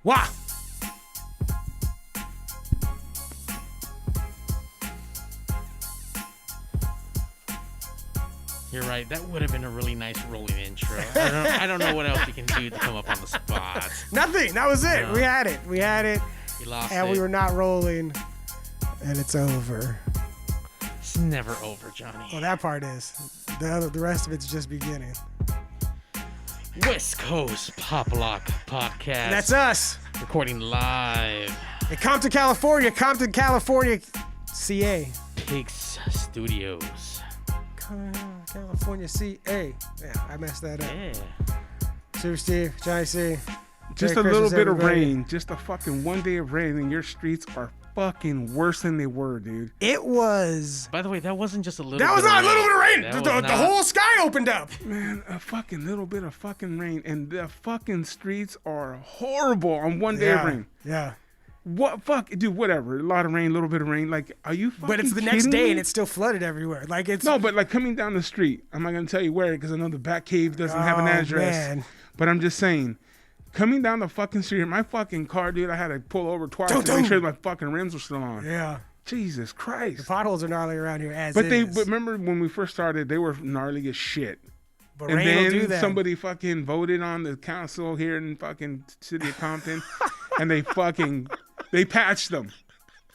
Wah! You're right. That would have been a really nice rolling intro. I don't know what else you can do to come up on the spot. Nothing. That was it. No. We had it. We had it. You lost And it. we were not rolling. And it's over. It's never over, Johnny. Well, that part is. The rest of it's just beginning. West Coast Pop Lock Podcast. And that's us. Recording live. In Compton, California, CA. Pigs Studios. California, CA. Yeah, I messed that up. Yeah. Super Steve, Johnny C. Just Merry a little Christmas, bit everybody. of rain. Just a fucking one day of rain, and your streets are fucking worse than they were, dude. It was. By the way, that wasn't just a little That bit was of not a rain. little bit of rain. That The was not- whole sky opened up. Man, a fucking little bit of fucking rain, and the fucking streets are horrible on one day of rain. Yeah. What fuck, dude? Whatever. A lot of rain, a little bit of rain. Like, are you fucking But it's the next kidding day me? and it's still flooded everywhere. Like it's No, but like coming down the street, I'm not gonna tell you where because I know the Bat Cave doesn't have an Oh, address. man. But I'm just saying, coming down the fucking street, my fucking car, dude, I had to pull over twice to Don't. make sure my fucking rims were still on. Yeah. Jesus The Christ. potholes are gnarly around here as But is. remember when we first started, they were gnarly as shit. But And rain will do then that. somebody fucking voted on the council here in fucking city of Compton, and they patched them.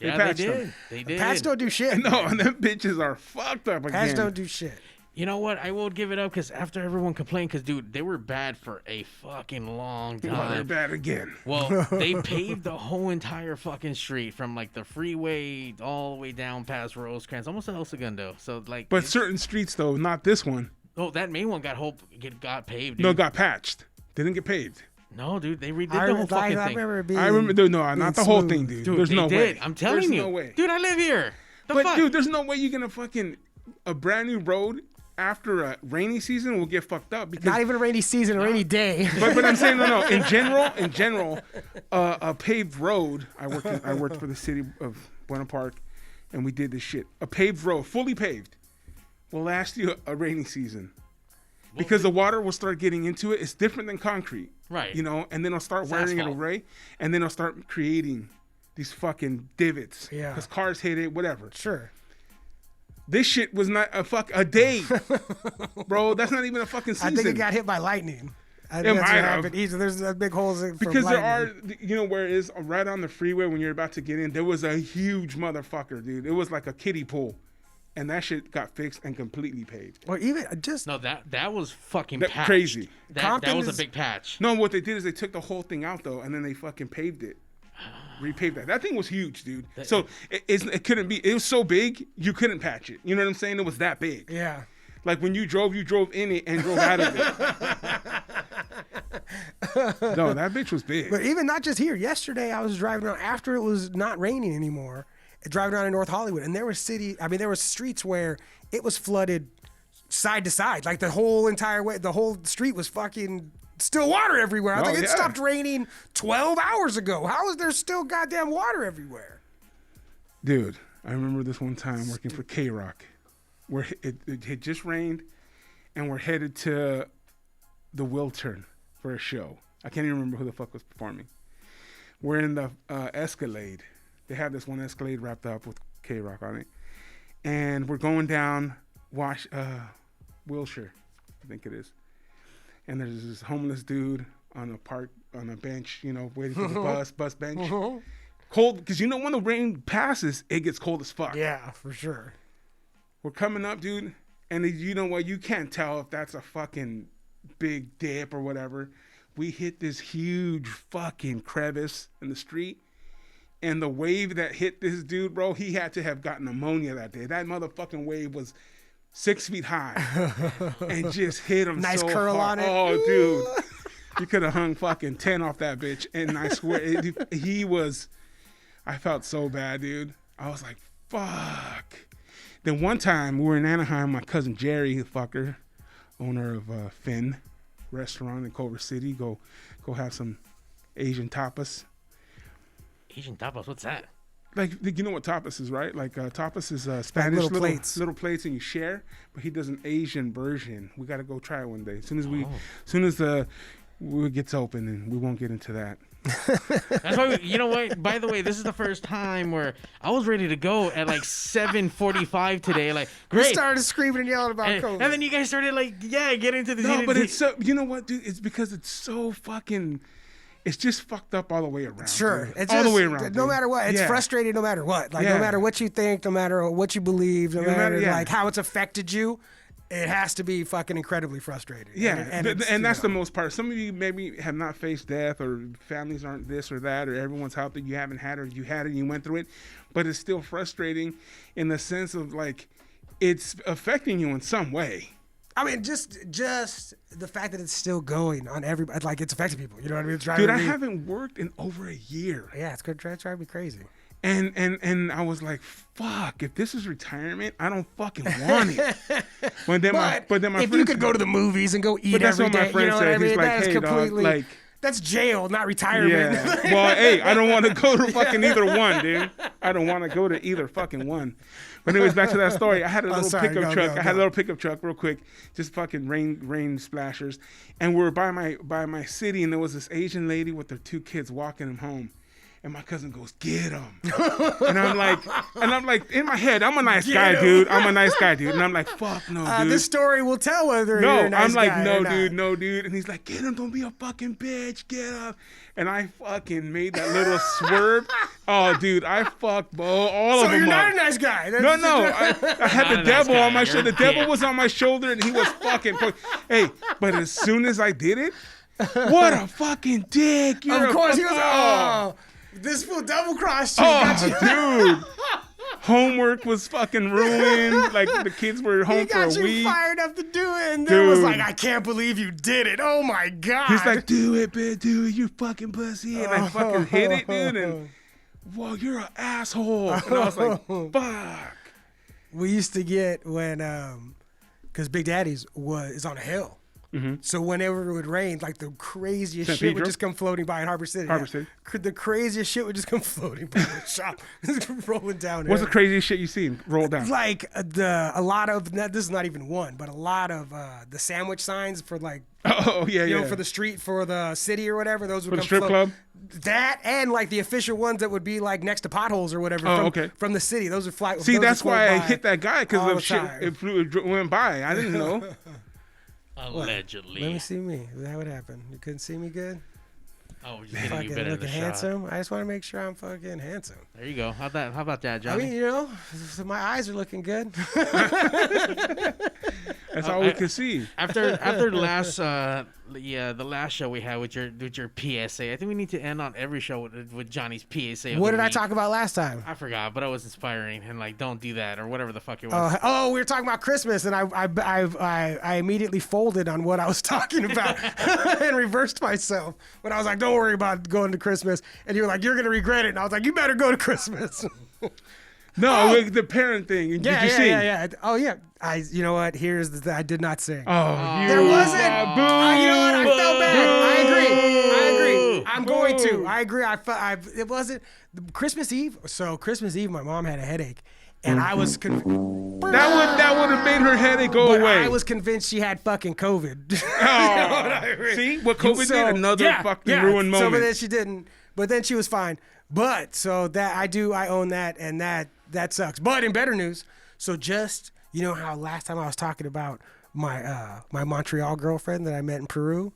Yeah, patched they them. did. They did. Pats don't do shit. No, and them bitches are fucked up Pats again. don't do shit. You know what? I will give it up because after everyone complained, because dude, they were bad for a fucking long Oh, they're time. bad again. Well, they paved the whole entire fucking street from like the freeway all the way down past Rosecrans, almost to El Segundo. So like, But certain streets though, not this one. oh, that main one got paved. Dude. No, it got patched. Didn't get paved. No, dude, they redid I the whole fucking thing. remember it being. I remember. No, not the whole smooth. thing, dude. Dude, There's they no did. way. I'm telling There's you, no way. dude. I live here. The But fuck? dude, there's no way you're gonna fucking a brand new road after a rainy season will get fucked up because. Not even a rainy season, a rainy day. But I'm saying no. In general, a paved road. I worked for the city of Buena Park, and we did this shit. A paved road, fully paved, will last you a rainy season. Because the water will start getting into it. It's different than concrete. Right. You know, and then it'll start wearing it asphalt. away, and then it'll start creating these fucking divots. Yeah. Because cars hit it, whatever. Sure. This shit was not a day. Bro, that's not even a fucking season. I think it got hit by lightning. I It think that's might what have. happened. There's big holes in from Because there are, lightning. you know, where it is right on the freeway when you're about to get in, there was a huge motherfucker, dude. It was like a kiddie pool. And that shit got fixed and completely paved. Or even just No, that was fucking That patched. crazy. That Compton was a is- big patch. No, what they did is they took the whole thing out, though, and then they fucking paved it. Repaved that. That thing was huge, dude. So it couldn't be, it was so big, you couldn't patch it. You know what I'm saying? It was that big. yeah. Like when you drove in it and drove out of it. No, that bitch was big. But even not just here. Yesterday I was driving around after it was not raining anymore, driving around in North Hollywood, and there were streets where it was flooded side to side. Like the whole entire way, the whole street was fucking still water everywhere. I was Oh, like, it yeah. stopped raining 12 hours ago. How is there still goddamn water everywhere? Dude, I remember this one time working for K-Rock, where it had just rained, and we're headed to the Wiltern for a show. I can't even remember who the fuck was performing. We're in the Escalade. They have this one Escalade wrapped up with K-Rock on it. And we're going down Wilshire, I think it is. And there's this homeless dude on a bench, you know, waiting for the bus bench. Cold, because you know when the rain passes, it gets cold as fuck. Yeah, for sure. We're coming up, dude, and you know what? You can't tell if that's a fucking big dip or whatever. We hit this huge fucking crevice in the street, and the wave that hit this dude, bro, he had to have gotten pneumonia that day. That motherfucking wave was 6 feet high and just hit him Nice so curl hard. on it. Oh, dude. You could have hung fucking 10 off that bitch, and I swear, I felt so bad, dude. I was like, fuck. Then one time we were in Anaheim, my cousin Jerry, the fucker, owner of Finn restaurant in Culver City, go have some Asian tapas. Asian tapas, what's that? Like, you know what tapas is, right? Like tapas is Spanish little plates. little plates, and you share. But he does an Asian version. We got to go try it one day. As soon as it gets open, and we won't get into that. That's why you know what? By the way, this is the first time where I was ready to go at like 7:45 today. Like, We great. started screaming and yelling about COVID. And then you guys started like, getting into the. No, but it's so. You know what, dude? It's because it's so fucking. It's just fucked up all the way around. Sure. dude. It's all just, the way around. No dude. matter what. It's Yeah. frustrating no matter what. Like, Yeah. no matter what you think, no matter what you believe, no matter yeah. like how it's affected you, it has to be fucking incredibly frustrating. Yeah, And it's, and that's you the know. most part. Some of you maybe have not faced death, or families aren't this or that, or everyone's healthy. You haven't had, or you had it and you went through it, but it's still frustrating in the sense of like it's affecting you in some way. I mean, just the fact that it's still going on everybody, like it's affecting people. You know what I mean? It's driving Dude, I me. haven't worked in over a year, Yeah, it's good. Try to be crazy. and I was like, fuck, if this is retirement, I don't fucking want it. But then my But if you friends- could go to the movies and go eat But that's every what my day, friend you know said. what I mean? He's like, That is hey, dog, completely like- that's jail, not retirement. Yeah. Well, hey, I don't want to go to fucking either one, dude. I don't want to go to either fucking one. But anyways, back to that story. I had a little sorry, pickup go, truck. go, I had a go. little pickup truck, real quick, just fucking rain splashers, and we were by my city, and there was this Asian lady with her 2 kids walking them home. And my cousin goes, get him. and I'm like, in my head, I'm a nice guy, dude. I'm a nice guy, dude. And I'm like, fuck no, dude. This story will tell whether No, you're a nice I'm like, guy no, or not. dude, no, dude. And he's like, get him, don't be a fucking bitch, get up. And I fucking made that little swerve. Oh, dude, I fucked all So of them you're not up. a nice guy. No, That's- no, I had Not the a nice devil guy, on my you're shoulder. a The devil dick. was on my shoulder, and he was fucking. Hey, but as soon as I did it, what a fucking dick! You're Of a course, he was. fuck- Oh, this fool double crossed you. got you. Oh, dude. Homework was fucking ruined. Like the kids were He home for got a you week. fired up to do it, and then was Dude. like, "I can't believe you did it! Oh my god!" He's like, do it, bitch, do it, you fucking pussy. And I fucking hit it, dude. And, whoa, you're an asshole. And I was like, fuck. we used to get when, because Big Daddy's is on a hill. So whenever it would rain, like the craziest San shit would Pedro? just come floating by in Harbor City. Harbor City. The craziest shit would just come floating by the shop, rolling down. What's the craziest shit you seen roll down? Like a lot of this is not even one, but a lot of the sandwich signs for like Oh, yeah, you yeah. know for the street for the city or whatever. Those would For the come strip club? That and like the official ones that would be like next to potholes or whatever. Oh, from, okay. From the city, those would fly. See, those would that's float why I by hit that guy, all because the of shit. time. It went by. I didn't know. Allegedly. Let me see me. Is that what happened? You couldn't see me good? Oh, we're just getting you Fucking better in the looking shot. handsome. I just want to make sure I'm fucking handsome. There you go. How about that, I Johnny? mean, you know, my eyes are looking good. That's all we could see. After the last the last show we had with your PSA, I think we need to end on every show with Johnny's PSA. of What the did I week. talk about last time? I forgot, but it was inspiring and like don't do that or whatever the fuck it was. Oh, we were talking about Christmas, and I immediately folded on what I was talking about and reversed myself when I was like, "Don't worry about going to Christmas," and you were like, "You're gonna regret it," and I was like, "You better go to Christmas." No, Oh. like the parent thing. Did you see? Yeah. Oh yeah. You know what? Here's the I did not sing. Oh, you There wasn't. boo. You know what? I felt bad. I agree. I'm going to. Boo. I agree. It wasn't Christmas Eve. So Christmas Eve, my mom had a headache, and I was That would have made her headache go but away. I was convinced she had fucking COVID. Oh, see what COVID So, did? Another yeah, fucking yeah. ruined So, moment. but then she didn't. But then she was fine. But so that I own that, and that sucks. But in better news, so just you know how last time I was talking about my my Montreal girlfriend that I met in Peru,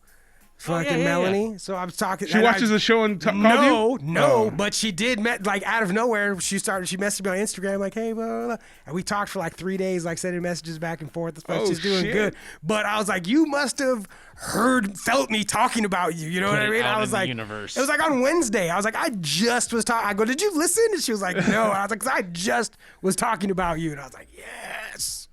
fucking yeah. Melanie. So I was talking. she watches the show and called you? No, Oh. but she did met like out of nowhere. She messaged me on Instagram like, hey, blah, blah, blah. And we talked for like 3 days, like sending messages back and forth. Oh, She's doing shit. good. But I was like, you must have felt me talking about you. You know what Put I it mean? out I in was the like, universe. it was like on Wednesday. I was like, I just was talking. I go, did you listen? And she was like, no. And I was like, 'cause I just was talking about you. And I was like, yes.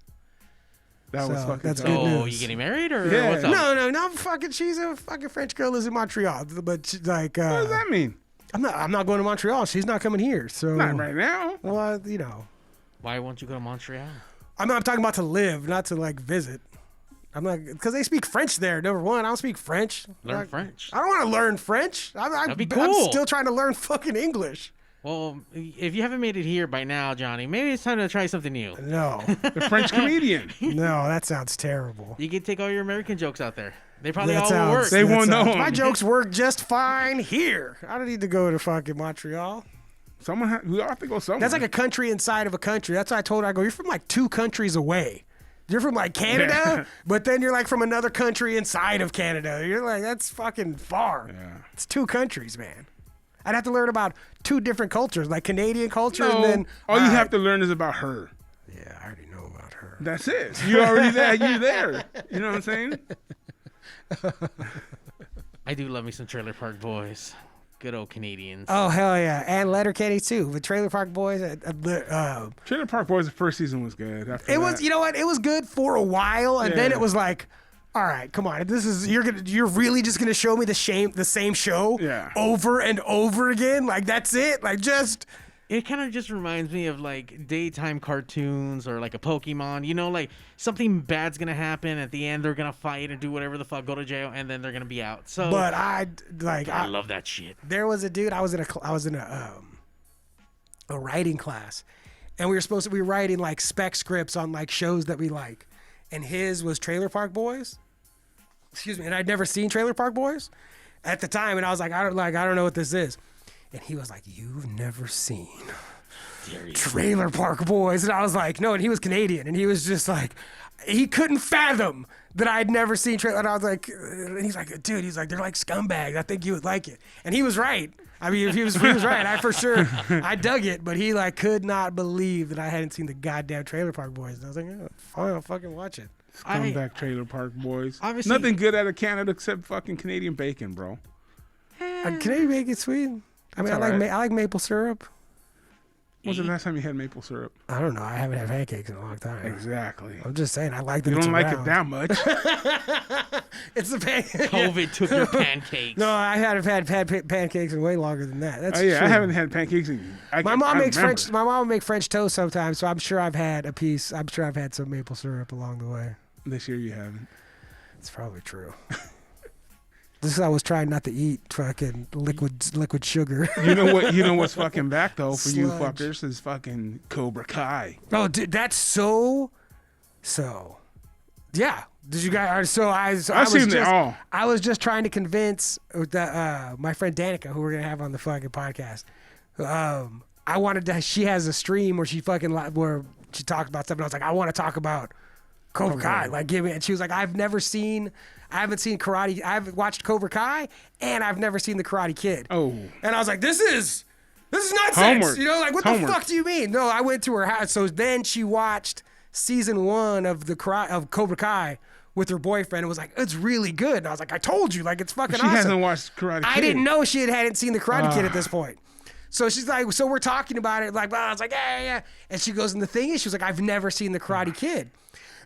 That was So, fucking that's dope. good Oh, news. you getting married or Yeah. what's up? No. Fucking, she's a fucking French girl lives in Montreal. But she's like, What does that mean? I'm not going to Montreal. She's not coming here. So Not right now. well, you know, Why won't you go to Montreal? I'm talking about to live, not to like visit. I'm like, because they speak French there. Number one, I don't speak French. Learn Like, French. I don't want to learn French. That'd be I'm cool. still trying to learn fucking English. Well, if you haven't made it here by now, Johnny, maybe it's time to try something new. No, The French comedian. no, that sounds terrible. You can take all your American jokes out there. They probably That all sounds- will work. They that won't know sounds- 'em. My jokes work just fine here. I don't need to go to fucking Montreal. We all have to go somewhere. That's like a country inside of a country. That's why I told her, I go, you're from like 2 countries away. You're from like Canada, Yeah. but then you're like from another country inside of Canada. You're like, that's fucking far. Yeah. It's 2 countries, man. I'd have to learn about 2 different cultures, like Canadian culture, No, and then all you have to learn is about her. Yeah, I already know about her. That's it. You already there. You there. You know what I'm saying? I do love me some Trailer Park Boys. Good old Canadians. Oh hell yeah, and Letterkenny too. The Trailer Park Boys. Trailer Park Boys, the first season was good. After It was, that- you know what? It was good for a while, and then Yeah. it was like, all right, come on. You're really just gonna show me the same show Yeah. over and over again? Like that's it? Like just It kind of just reminds me of like daytime cartoons or like a Pokemon. You know, like something bad's gonna happen at the end. They're gonna fight and do whatever the fuck, go to jail, and then they're gonna be out. So, but I love that shit. there was a dude. I was in a writing class, and we were supposed to be writing like spec scripts on like shows that we like, and his was Trailer Park Boys. Excuse me, and I'd never seen Trailer Park Boys at the time, and I was like, I don't know what this is, and he was like, you've never seen Trailer Park Boys, and I was like, no, and he was Canadian, and he was just like, he couldn't fathom that I'd never seen Trailer, and I was like, and he's like, dude, he's like, they're like scumbags. I think you would like it, and he was right. I mean, he was right. I for sure, I dug it, but he like could not believe that I hadn't seen the goddamn Trailer Park Boys. And I was like, yeah, fine, I'll fucking watch it. Comeback Trailer Park Boys. Obviously- Nothing good out of Canada except fucking Canadian bacon, bro. Canadian bacon sweet. I mean, It's all right. I like maple syrup. When was the last time you had maple syrup? I don't know. I haven't had pancakes in a long time. Exactly. I'm just saying, I like that You it's don't like around. it that much. It's the pancake. COVID took your pancakes. No, I have had pancakes in way longer than that. That's Oh yeah, true. I haven't had pancakes in. My mom makes remember. French. My mom will make French toast sometimes, so I'm sure I've had a piece. I'm sure I've had some maple syrup along the way. This year you haven't. It's probably true. This is I was trying not to eat fucking liquid sugar. You know what? You know what's fucking back though for you Sludge. fuckers is fucking Cobra Kai. Oh, dude, that's so. Yeah. Did you guys? So I was seen it just, all. I was just trying to convince my friend Danica, who we're gonna have on the fucking podcast. I wanted to. She has a stream where she fucking where she talks about stuff, and I was like, I want to talk about Cobra Kai. Like, give me. And she was like, I haven't seen karate. I've watched Cobra Kai, and I've never seen the Karate Kid. Oh, And I was like, this is nonsense. Homework. You know, like, what Homework. the fuck do you mean? No, I went to her house. So then she watched season 1 of of Cobra Kai with her boyfriend and was like, it's really good. And I was like, I told you, like, it's fucking she awesome. hasn't watched Karate Kid. I didn't know she hadn't seen the Karate Kid at this point. So she's like, so we're talking about it. Like, I was like, yeah. And she goes, and the thing is, she was like, I've never seen the Karate Kid.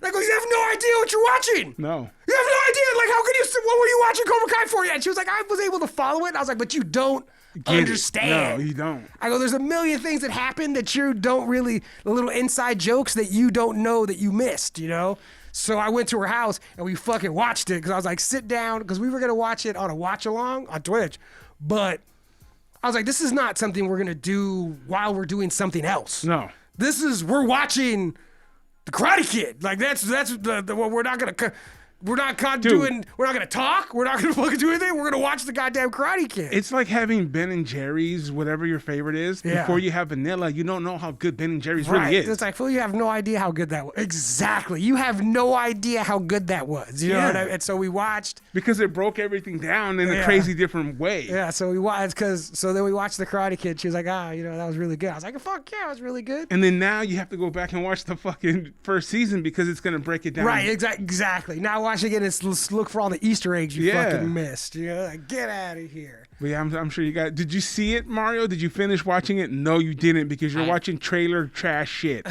And I go, you have no idea what you're watching. No. You have no idea. Like, how could you? What were you watching Cobra Kai for? And she was like, I was able to follow it. And I was like, but you don't Get it. understand. No, you don't. I go, there's a million things that happen that you don't really, the little inside jokes that you don't know that you missed, you know? So I went to her house and we fucking watched it because I was like, sit down, because we were going to watch it on a watch along on Twitch. But I was like, this is not something we're going to do while we're doing something else. No. We're watching the Karate Kid. Like that's what we're not going to. We're not doing. We're not gonna talk. We're not gonna fucking do anything. We're gonna watch the goddamn Karate Kid. It's like having Ben and Jerry's, whatever your favorite is. Yeah. Before you have vanilla, you don't know how good Ben and Jerry's right. really is. It's like, Phil, you have no idea how good that was. Exactly. You have no idea how good that was. You know what I mean? And so we watched. Because it broke everything down in a Yeah. crazy different way. Yeah. So we watched so then we watched the Karate Kid. She was like, that was really good. I was like, fuck yeah, it was really good. And then now you have to go back and watch the fucking first season because it's gonna break it down. Right. Exactly. Now watching it, let's look for all the Easter eggs you Yeah. fucking missed. You know, like get out of here. But yeah, I'm sure you got. Did you see it, Mario? Did you finish watching it? No, you didn't because you're watching trailer trash shit.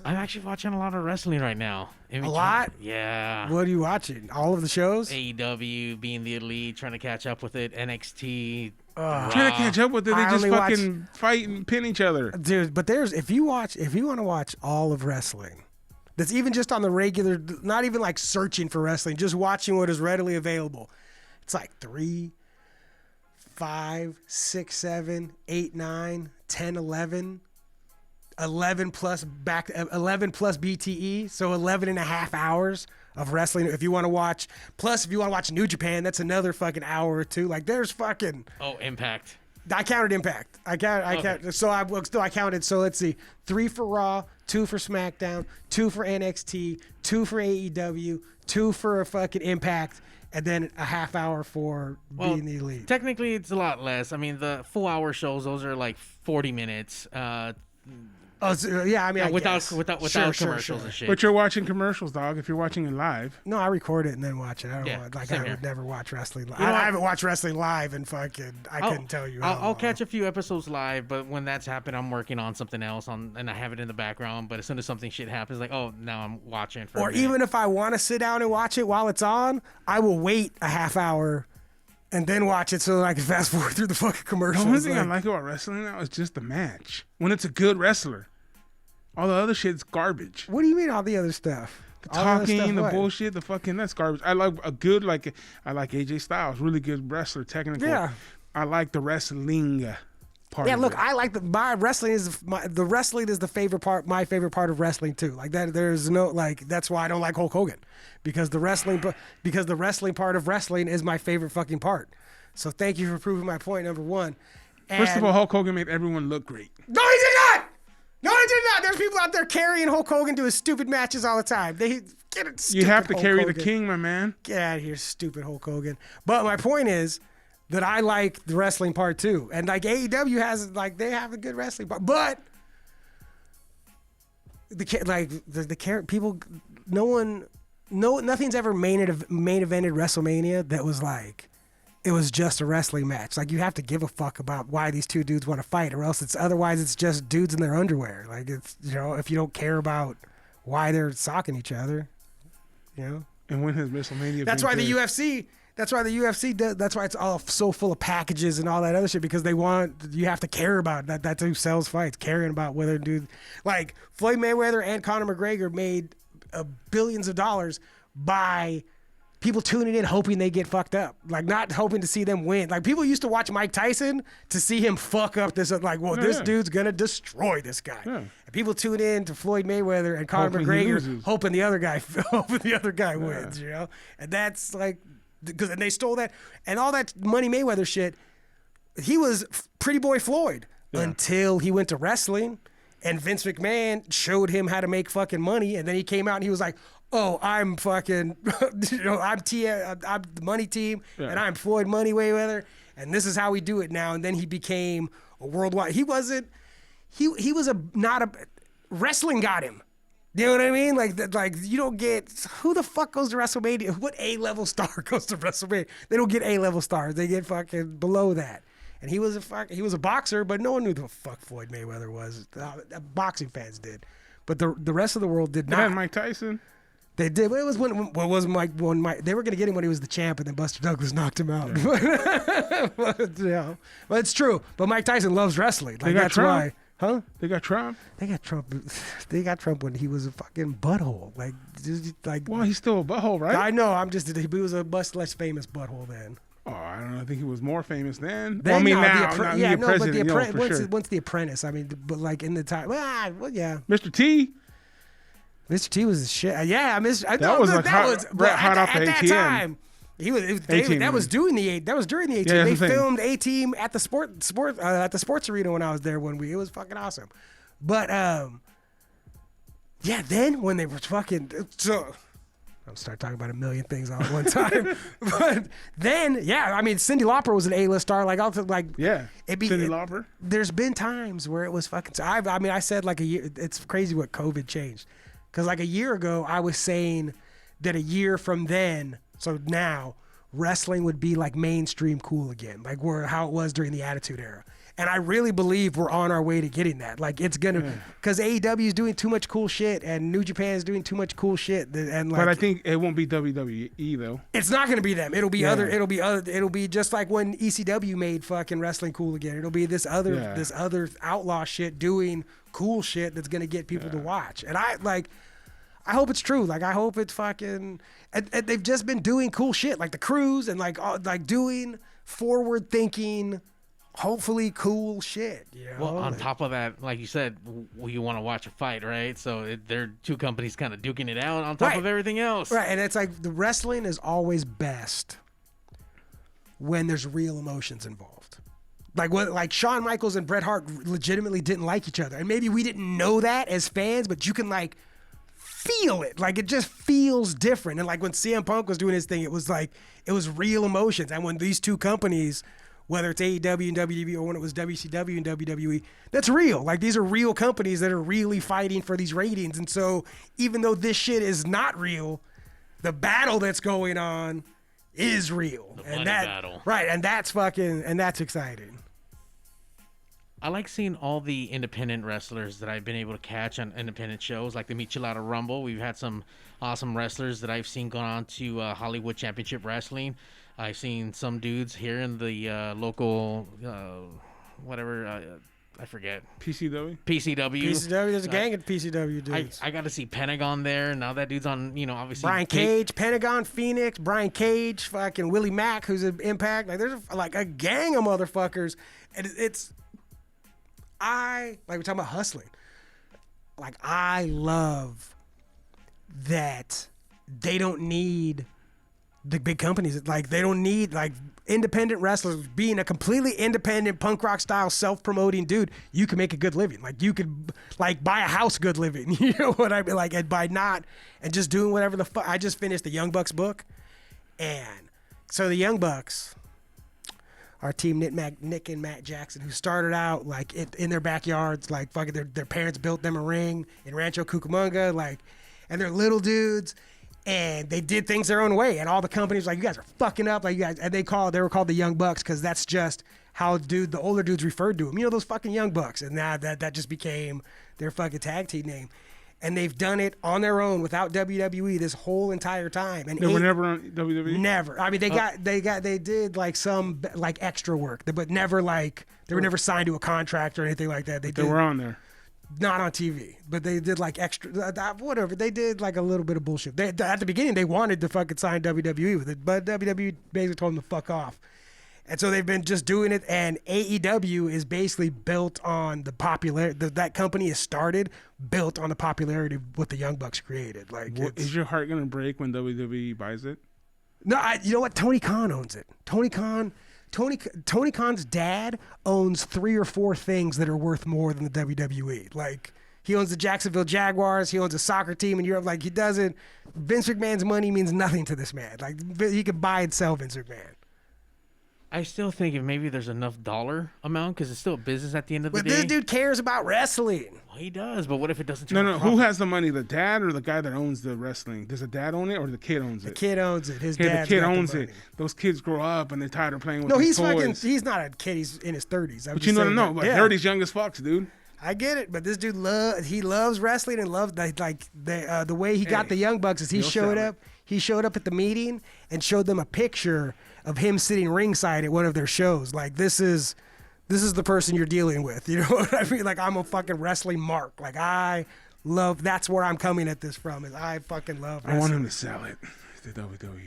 I'm actually watching a lot of wrestling right now. A lot? Yeah. What are you watching? All of the shows? AEW, being the elite, trying to catch up with it. NXT. Trying to catch up with it, they I just only watch- fucking fight and pin each other. Dude, but if you want to watch all of wrestling, that's even just on the regular, not even like searching for wrestling, just watching what is readily available. It's like 3, 5, 6, 7, 8, 9, 10, 11, 11 plus BTE, so 11 and a half hours of wrestling. If you want to watch, plus if you want to watch New Japan, that's another fucking hour or two. Like there's fucking. Oh, Impact. I counted Impact. I counted. So I counted. So let's see: 3 for Raw, 2 for SmackDown, 2 for NXT, 2 for AEW, 2 for fucking Impact, and then a half hour for being the Elite. Technically, it's a lot less. I mean, the full hour shows, those are like 40 minutes. Oh, so, yeah. I mean, without Sure, commercials and shit. But you're watching commercials, dog. If you're watching it live. No, I record it and then watch it. I don't Yeah, want, like same I here. would never watch wrestling. know I what? haven't watched wrestling live and fucking. I couldn't tell you. How I'll long. catch a few episodes live, but when that's happened, I'm working on something else and I have it in the background. But as soon as something shit happens, like, oh, now I'm watching for. Or a minute. even if I want to sit down and watch it while it's on, I will wait a half hour and then watch it so that I can fast forward through the fucking commercials. The only thing I like about wrestling now is just the match. When it's a good wrestler. All the other shit's garbage. What do you mean all the other stuff? The All other talking, stuff, the what? bullshit, the fucking, that's garbage. I like a good, I like AJ Styles, really good wrestler, technical. Yeah. I like the wrestling part. Yeah, of look, it. I like my wrestling is the wrestling is the favorite part. My favorite part of wrestling too. Like that, there's no like that's why I don't like Hulk Hogan, because the wrestling part of wrestling is my favorite fucking part. So thank you for proving my point. Number one. First of And- all, Hulk Hogan made everyone look great. no, he did not. No, he did not. There's people out there carrying Hulk Hogan to his stupid matches all the time. They get it. You have to Hulk carry the Hogan. king, my man. Get out of here, stupid Hulk Hogan. But my point is that I like the wrestling part too, and like AEW has like they have a good wrestling part, but people, nothing's ever main evented WrestleMania that was like. It was just a wrestling match. Like you have to give a fuck about why these two dudes want to fight, or else it's just dudes in their underwear. Like it's if you don't care about why they're socking each other, And when has WrestleMania That's been why the good? UFC. That's why the UFC does. That's why it's all so full of packages and all that other shit, because you have to care about that. That's who sells fights, caring about whether dude like Floyd Mayweather and Conor McGregor made billions of dollars by people tuning in hoping they get fucked up, like not hoping to see them win. Like people used to watch Mike Tyson to see him fuck up this, like, well, this dude's gonna destroy this guy. Yeah. And people tune in to Floyd Mayweather and Conor McGregor hoping the other guy wins, And that's like, and they stole that and all that Money Mayweather shit. He was Pretty Boy Floyd until he went to wrestling, and Vince McMahon showed him how to make fucking money, and then he came out and he was like, oh, I'm fucking, I'm the money team, and I'm Floyd Money Mayweather, and this is how we do it now. And then he became a worldwide. He wasn't. He was wrestling got him. You know what I mean? Like you don't get, who the fuck goes to WrestleMania? What A-level star goes to WrestleMania? They don't get A-level stars. They get fucking below that. And he was a boxer, but no one knew who the fuck Floyd Mayweather was. Boxing fans did, but the rest of the world did not. And Mike Tyson. They did. It was when Mike they were gonna get him when he was the champ, and then Buster Douglas knocked him out. Yeah. but it's true. But Mike Tyson loves wrestling. Like that's Trump. why, huh? They got Trump. They got Trump. They got Trump when he was a fucking butthole. Like. Well, he's still a butthole, right? I know. He was a much less famous butthole then. Oh, I don't know. I think he was more famous then. Then, well, I mean, no, now, yeah, the no, president, but for once, sure. once the Apprentice, I mean, but like in the time, well, yeah. Mr. T. Mr. T was the shit. Yeah, That was like hot off the at that ATM. time. That was during the A-Team. Yeah, they that's the thing. filmed A-Team at the sports arena when I was there one week. It was fucking awesome. But yeah, then when they were fucking I'll start talking about a million things all at one time. But then, yeah, I mean, Cyndi Lauper was an A-list star. Like, Cyndi Lauper. There's been times where it was fucking. I said like a year. It's crazy what COVID changed, because like a year ago I was saying that a year from then, so now, wrestling would be like mainstream cool again, like how it was during the Attitude Era. And I really believe we're on our way to getting that. Like it's gonna, because AEW is doing too much cool shit, and New Japan is doing too much cool shit. And like, But I think it won't be WWE though. it's not gonna be them. It'll be It'll be just like when ECW made fucking wrestling cool again. It'll be this other outlaw shit doing cool shit that's gonna get people to watch. And I hope it's true. Like I hope it's fucking. And they've just been doing cool shit, like the cruise and like doing forward thinking, hopefully cool shit. You know? Well, on top of that, like you said, you want to watch a fight, right? So they're two companies kind of duking it out on top Right. of everything else. Right, and it's like the wrestling is always best when there's real emotions involved. Like Shawn Michaels and Bret Hart legitimately didn't like each other, and maybe we didn't know that as fans, but you can like feel it. Like it just feels different. And like when CM Punk was doing his thing, it was real emotions. And when these two companies, whether it's AEW and WWE or when it was WCW and WWE, that's real. Like these are real companies that are really fighting for these ratings. And so even though this shit is not real, the battle that's going on is real. The money battle. Right, and that's exciting. I like seeing all the independent wrestlers that I've been able to catch on independent shows, like the Michelada Rumble. We've had some awesome wrestlers that I've seen go on to Hollywood Championship Wrestling. I've seen some dudes here in the local, I forget. PCW? PCW, there's a gang of PCW dudes. I got to see Pentagon there. Now that dude's on, obviously. Brian Cage, Pentagon, Phoenix, Brian Cage, fucking Willie Mack, who's an Impact. Like there's a gang of motherfuckers. And we're talking about hustling. Like I love that they don't need the big companies. Like they don't need like independent wrestlers. Being a completely independent punk rock style self-promoting dude, you can make a good living. Like you could like buy a house good living. You know what I mean? Like and by not and just doing whatever the fuck. I just finished the Young Bucks book, and so the Young Bucks, our team, Nick and Matt Jackson, who started out like in their backyards, like fucking their parents built them a ring in Rancho Cucamonga, like, and they're little dudes, and they did things their own way, and all the companies were like, you guys are fucking up, like you guys, and they were called the Young Bucks because that's just how the older dudes referred to them, those fucking Young Bucks, and now that just became their fucking tag team name. And they've done it on their own without WWE this whole entire time. And they were never on WWE? Never. I mean, they did like some like extra work, but never like they were never signed to a contract or anything like that. They were on there. Not on TV, but they did like extra, whatever. They did like a little bit of bullshit. At the beginning, they wanted to fucking sign WWE with it, but WWE basically told them to fuck off. And so they've been just doing it, and AEW is basically built on the popularity. That company is started, built on the popularity of what the Young Bucks created. Like, is your heart gonna break when WWE buys it? No, you know what? Tony Khan owns it. Tony Khan's dad owns 3 or 4 things that are worth more than the WWE. Like, he owns the Jacksonville Jaguars. He owns a soccer team in Europe. Like, he doesn't. Vince McMahon's money means nothing to this man. Like, he could buy and sell Vince McMahon. I still think if maybe there's enough dollar amount because it's still a business at the end of the day. But this dude cares about wrestling. Well, he does, but what if it doesn't turn No. Who has the money? The dad or the guy that owns the wrestling? Does the dad own it or the kid owns it? The kid owns it. His dad. The kid owns it. Those kids grow up and they're tired of playing with. No, these he's toys. fucking. He's not a kid. He's in his 30s. But you know, but 30's young as fuck, dude. I get it, but this dude loves wrestling and loves the way he got the Young Bucks is he showed up. He showed up at the meeting and showed them a picture of him sitting ringside at one of their shows. Like, this is the person you're dealing with. You know what I mean? Like, I'm a fucking wrestling mark. Like, that's where I'm coming at this from, is I fucking love wrestling. I want him to sell it to WWE.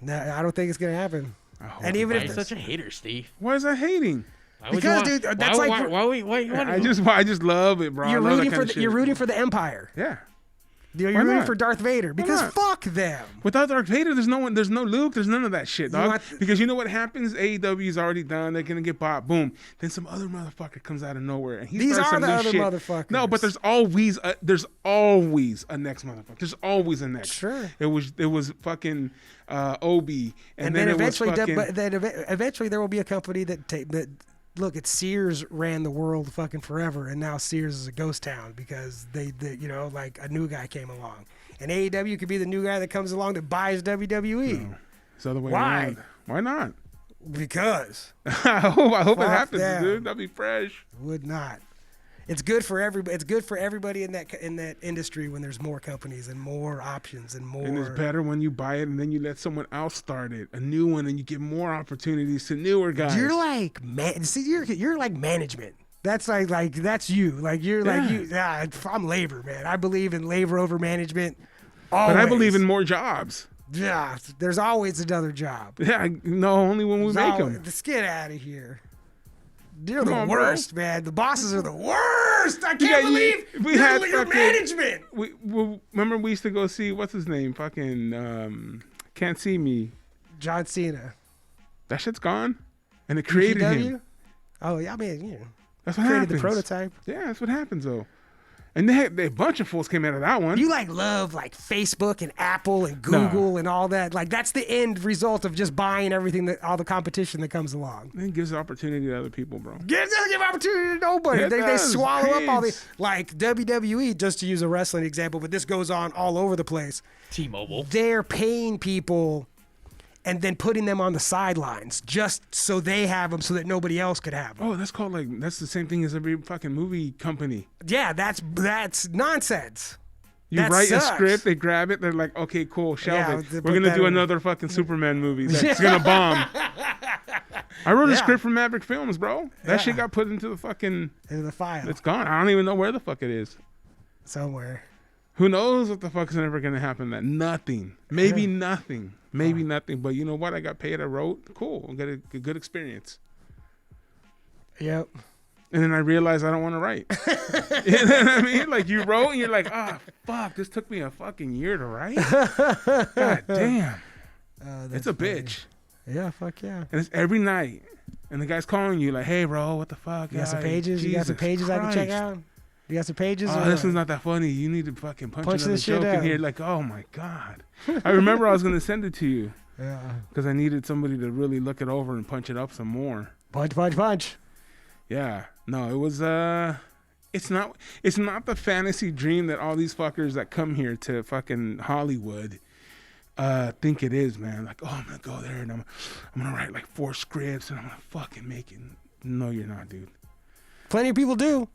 No, I don't think it's going to happen. And even if you're such a hater, Steve. Why is that hating? Because, dude, that's why I just love it, bro. You're rooting for the Empire. Yeah. You're rooting for Darth Vader because fuck them. Without Darth Vader, there's no one. There's no Luke. There's none of that shit, dog. Because you know what happens? AEW's already done. They're gonna get bought. Boom. Then some other motherfucker comes out of nowhere and These are the other motherfuckers. No, but there's always a next motherfucker. There's always a next. Sure. It was fucking Obi, and then eventually, fucking... eventually there will be a company that. Look, it's Sears ran the world fucking forever, and now Sears is a ghost town because they like a new guy came along, and AEW could be the new guy that comes along that buys WWE. No, it's the other way around. Why not? Because I hope it happens, dude. That'd be fresh. Would not. It's good for everybody. It's good for everybody in that industry when there's more companies and more options and more. And it's better when you buy it and then you let someone else start it, a new one, and you give more opportunities to newer guys. You're like you're like management. That's like that's you. Like you're like you. I'm labor, man. I believe in labor over management. Always. But I believe in more jobs. Yeah, there's always another job. Yeah, no, only when we make them. Let's get out of here. You're Come the on, bro. worst, man. The bosses are the worst. I can't Yeah, believe we had your fucking- management. We remember we used to go see what's his name, fucking Can't See Me. John Cena. That shit's gone, and it created ECW? him. Oh, yeah, I mean, you know, That's what created happens. the prototype. Yeah, that's what happens though. And they had a bunch of fools came out of that one. You love Facebook and Apple and Google and all that. Like that's the end result of just buying everything all the competition that comes along. It gives opportunity to other people, bro. Doesn't give opportunity to nobody. It They does. swallow up all the Kids. like WWE, just to use a wrestling example, but this goes on all over the place. T-Mobile. They're paying people and then putting them on the sidelines just so they have them so that nobody else could have them. Oh, that's the same thing as every fucking movie company. Yeah, that's nonsense. You That write sucks. a script, they grab it, they're like, okay, cool, shelve Yeah, it. they We're put gonna that do in. another fucking Superman movie that's gonna bomb. I wrote a Yeah. script for Maverick Films, bro. That Yeah. shit got put into the fucking. Into the file It's gone. I don't even know where the fuck it is. somewhere. Who knows what the fuck is ever gonna happen? That nothing, maybe nothing, maybe nothing. But you know what? I got paid. I wrote. Cool. I got a good experience. Yep. And then I realized I don't want to write. You know what I mean? Like you wrote and you're like, ah, fuck, this took me a fucking year to write. God damn. It's a bitch. Yeah, fuck yeah. And it's every night. And the guy's calling you like, hey, bro, what the fuck? You got some Ay, pages? You got some Jesus pages I can check Christ. out? You got some pages? Oh, or this what? one's not that funny. You need to fucking punch Punch another this shit joke in out. here. Like, oh my God. I remember I was going to send it to you Yeah. because I needed somebody to really look it over and punch it up some more. Punch. Yeah. No, it was it's not the fantasy dream that all these fuckers that come here to fucking Hollywood think it is, man. Like, oh, I'm gonna go there and I'm gonna write like 4 scripts and I'm gonna fucking make it. No, you're not, dude. Plenty of people do.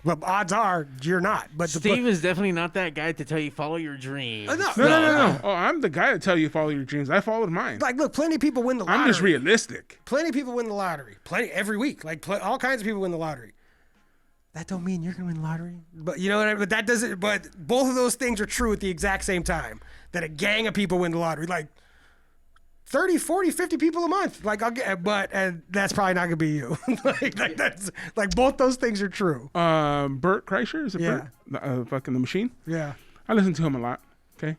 But odds are you're not. But Steve is definitely not that guy to tell you follow your dreams. No. Oh, I'm the guy to tell you follow your dreams. I followed mine. like, look, plenty of people win the lottery. I'm just realistic. Plenty of people win the lottery. Plenty every week. Like all kinds of people win the lottery. That don't mean you're gonna win the lottery. But you know what I mean? But that doesn't. But both of those things are true at the exact same time. That a gang of people win the lottery. Like 30, 40, 50 people a month. Like I'll get, but that's probably not gonna be you. like that's like both those things are true. Bert Kreischer is it Yeah. Bert? Fucking the machine. Yeah. I listen to him a lot. Okay.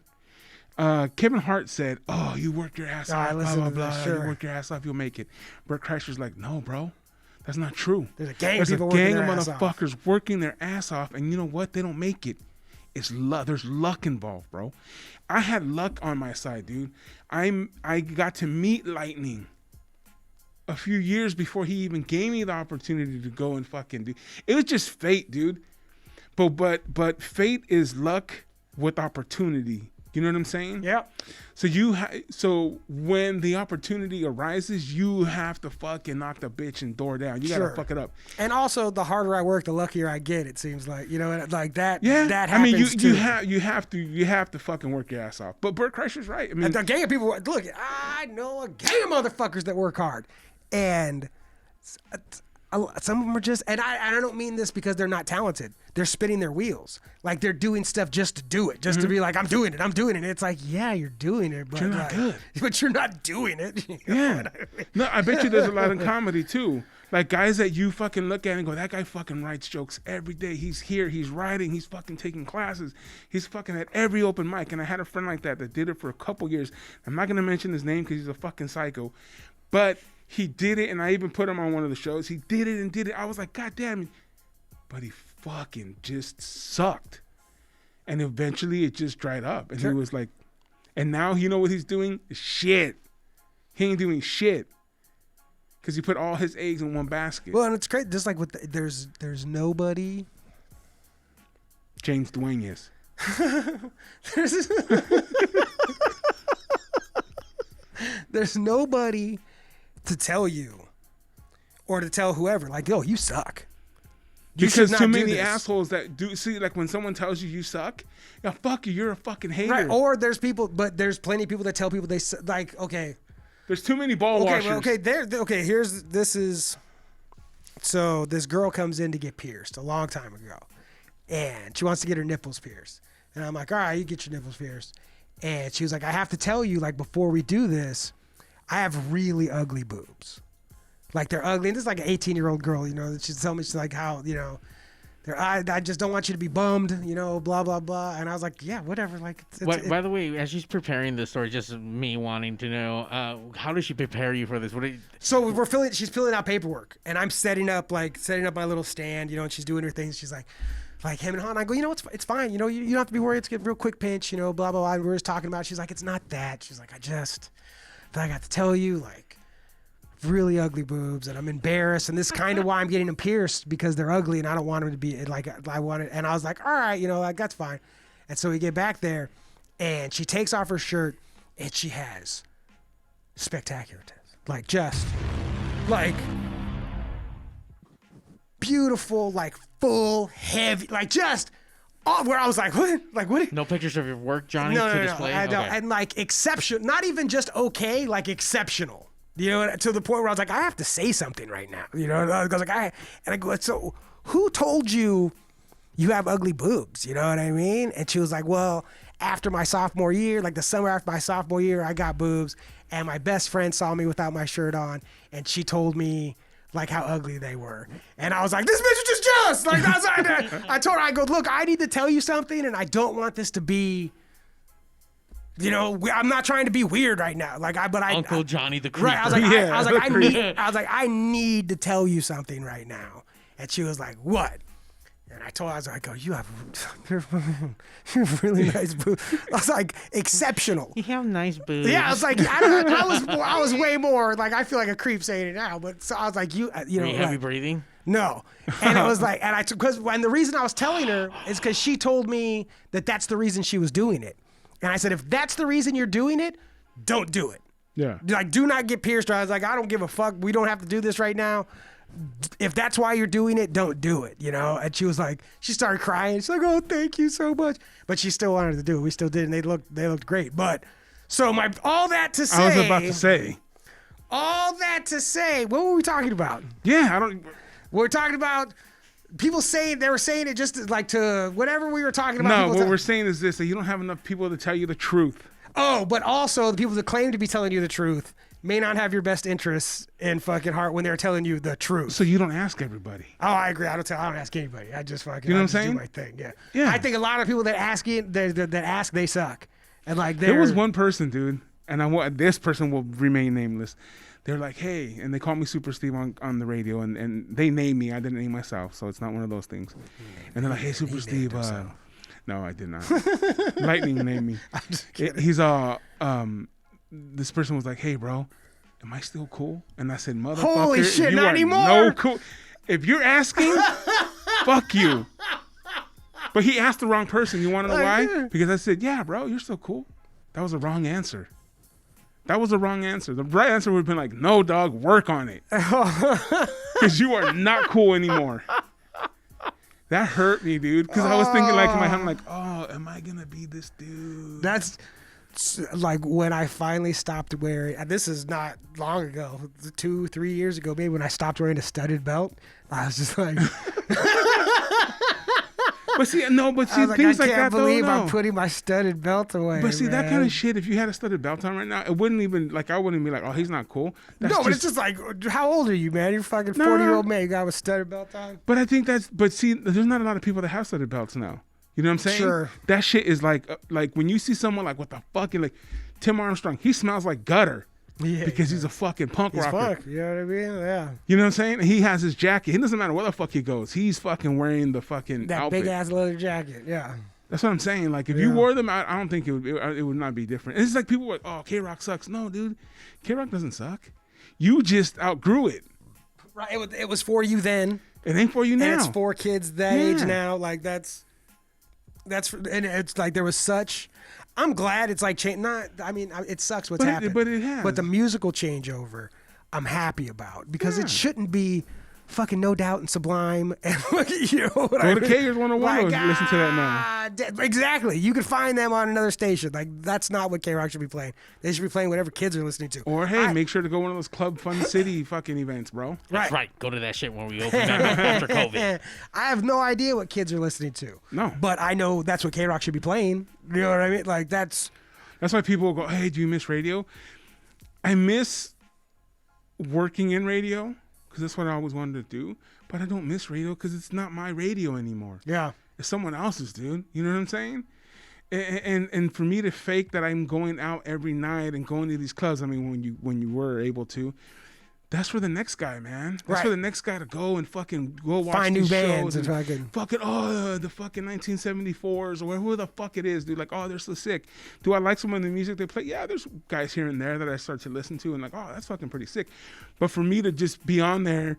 Kevin Hart said, "Oh, you work your ass Oh, I off. Blah listened blah to blah. that, sure. You work your ass off, you'll make it." Bert Kreischer's like, "No, bro, that's not true. There's a gang There's of a people working gang of their ass off." motherfuckers working their ass off, and you know what? They don't make it. It's luck. There's luck involved, bro. I had luck on my side, dude. I got to meet Lightning a few years before he even gave me the opportunity to go and fucking do. It was just fate, dude. But fate is luck with opportunity. You know what I'm saying? Yep. So so when the opportunity arises, you have to fucking knock the bitch and door down. You Sure. gotta fuck it up. And also, the harder I work, the luckier I get. It seems like like that. Yeah, That I mean, happens too. you have to fucking work your ass off. But Bert Kreischer's right. I mean, And a gang of people. Look, I know a gang of motherfuckers that work hard, and some of them are just. And I don't mean this because they're not talented. They're spinning their wheels. Like they're doing stuff just to do it, just to be like, I'm doing it. And it's like, yeah, you're doing it, but you're not good. But you're not doing it. You know yeah. what I mean? No, I bet you there's a lot in comedy too. Like guys that you fucking look at and go, that guy fucking writes jokes every day. He's here, he's writing, he's fucking taking classes. He's fucking at every open mic. And I had a friend like that did it for a couple years. I'm not gonna mention his name because he's a fucking psycho. But he did it, and I even put him on one of the shows. He did it and did it. I was like, God damn it. But he fucking just sucked. And eventually it just dried up. And he was like, and now you know what he's doing? Shit. He ain't doing shit. Because he put all his eggs in one basket. Well, and it's great. Just like with there's nobody. James Dwayne is. There's nobody to tell you or to tell whoever, like, yo, you suck. You should Because not too do many this. assholes that do, see, like when someone tells you you suck, yeah, fuck you, you're a fucking hater. Right. Or there's plenty of people that tell people they like, okay. There's too many ball washers. Well, so this girl comes in to get pierced a long time ago, and she wants to get her nipples pierced. And I'm like, all right, you get your nipples pierced. And she was like, I have to tell you, like, before we do this, I have really ugly boobs. Like, they're ugly. And this is like an 18-year-old girl, you know, she's telling me, she's like, how, you know, I just don't want you to be bummed, you know, blah, blah, blah. And I was like, yeah, whatever. Like, By the way, as she's preparing this story, just me wanting to know, how does she prepare you for this? So she's filling out paperwork, and I'm setting up my little stand, you know, and she's doing her things. She's like him and Han. I go, you know, it's fine. You know, you don't have to be worried. It's a real quick pinch, you know, blah, blah, blah. And we're just talking about it. She's like, it's not that. She's like, I got to tell you, like, really ugly boobs, and I'm embarrassed, and this is kind of why I'm getting them pierced, because they're ugly and I don't want them to be like, I want it. And I was like, all right, you know, like, that's fine. And so we get back there, and she takes off her shirt, and she has spectacular tits, like, just like beautiful, like full, heavy, like, just where I was like, what? Like, what? No pictures of your work, Johnny, No, to display? I don't. Okay. And like exceptional, not even just okay, like exceptional. You know, to the point where I was like, I have to say something right now. You know, I was like, I go, so who told you have ugly boobs? You know what I mean? And she was like, well, after my sophomore year, like the summer after my sophomore year, I got boobs, and my best friend saw me without my shirt on, and she told me like how ugly they were. And I was like, this bitch is just jealous. Like, that's I told her, I go, look, I need to tell you something, and I don't want this to be, you know, I'm not trying to be weird right now. Like, Uncle Johnny the creeper. right. I was like, I need to tell you something right now. And she was like, what? And I told her, I was like, oh, you have really nice boobs. I was like, exceptional. You have nice boobs. Yeah, I was like, I was way more like, I feel like a creep saying it now, but so I was like, you know, Were you heavy like, breathing? no. And it was like, and the reason I was telling her is because she told me that that's the reason she was doing it. And I said, if that's the reason you're doing it, don't do it. Yeah. Like, do not get pierced. I was like, I don't give a fuck. We don't have to do this right now. If that's why you're doing it, don't do it, you know? And she was like, she started crying. She's like, oh, thank you so much. But she still wanted to do it. We still did, and they looked great. But so all that to say. I was about to say. All that to say, what were we talking about? Yeah, I don't. We're talking about people saying, they were saying it just like to whatever we were talking about. No, what we're saying is this, that you don't have enough people to tell you the truth. Oh, but also the people that claim to be telling you the truth may not have your best interests in fucking heart when they're telling you the truth. So you don't ask everybody. Oh, I agree. I don't ask anybody. I just fucking, You know I what I'm just do saying? my thing. Yeah. Yeah. I think a lot of people that ask they suck. And like There was one person, dude, and this person will remain nameless. They're like, hey, and they call me Super Steve on the radio, and they named me. I didn't name myself, so it's not one of those things. And they're like, hey, Super Steve. No, I did not. Lightning named me. I'm just kidding. This person was like, hey, bro, am I still cool? And I said, motherfucker, Holy shit, you not are anymore. no cool. If you're asking, fuck you. But he asked the wrong person. You want to know why? Because I said, yeah, bro, you're still cool. That was a wrong answer. That was the wrong answer. The right answer would have been like, no, dog, work on it. Because you are not cool anymore. That hurt me, dude. Because I was thinking like in my head, I'm like, oh, am I going to be this dude? That's like when I finally stopped wearing, and this is not long ago, 2-3 years ago, maybe, when I stopped wearing a studded belt. I was just like, But see, I things like can't that, believe though, I'm putting my studded belt away. But see, that man. kind of shit, if you had a studded belt on right now, it wouldn't even, like, I wouldn't be like, oh, he's not cool. That's No, but it's just like, how old are you, man? You're fucking No. 40-year-old man. You got a studded belt on? But I think but see, there's not a lot of people that have studded belts now. You know what I'm saying? Sure. That shit is like when you see someone like, what the fuck, like Tim Armstrong, he smells like gutter. Yeah. Because he's a fucking punk He's rocker. fuck. You know what I mean? Yeah. You know what I'm saying? He has his jacket. It doesn't matter where the fuck he goes. He's fucking wearing the fucking That outfit. big ass leather jacket. Yeah. That's what I'm saying. Like, if you wore them out, I don't think it would not be different. It's like people were like, oh, K-Rock sucks. No, dude. K-Rock doesn't suck. You just outgrew it. Right. It was for you then. It ain't for you now. And it's for kids that age Yeah. now. Like, and it's like there was such. I'm glad it's like change. Not. I mean, it sucks what's happened. But it has. But the musical changeover, I'm happy about because Yeah. it shouldn't be fucking No Doubt and Sublime and you know what Go I to mean? Kayers 101 and listen to that now. Exactly. You can find them on another station. Like, that's not what K-Rock should be playing. They should be playing whatever kids are listening to. Or hey, make sure to go one of those Club Fun City fucking events, bro. That's right. Go to that shit when we open back up after COVID. I have no idea what kids are listening to. No. But I know that's what K-Rock should be playing. You know what I mean? Like, that's That's why people will go, hey, do you miss radio? I miss working in radio because that's what I always wanted to do. But I don't miss radio because it's not my radio anymore. Yeah. It's someone else's, dude. You know what I'm saying? And for me to fake that I'm going out every night and going to these clubs, I mean, when you were able to, that's for the next guy, man. That's for the next guy to go and fucking go watch Find these new bands shows and fucking the fucking 1974s or who the fuck it is, dude. Like, oh, they're so sick. Do I like some of the music they play? Yeah, there's guys here and there that I start to listen to and like, oh, that's fucking pretty sick. But for me to just be on there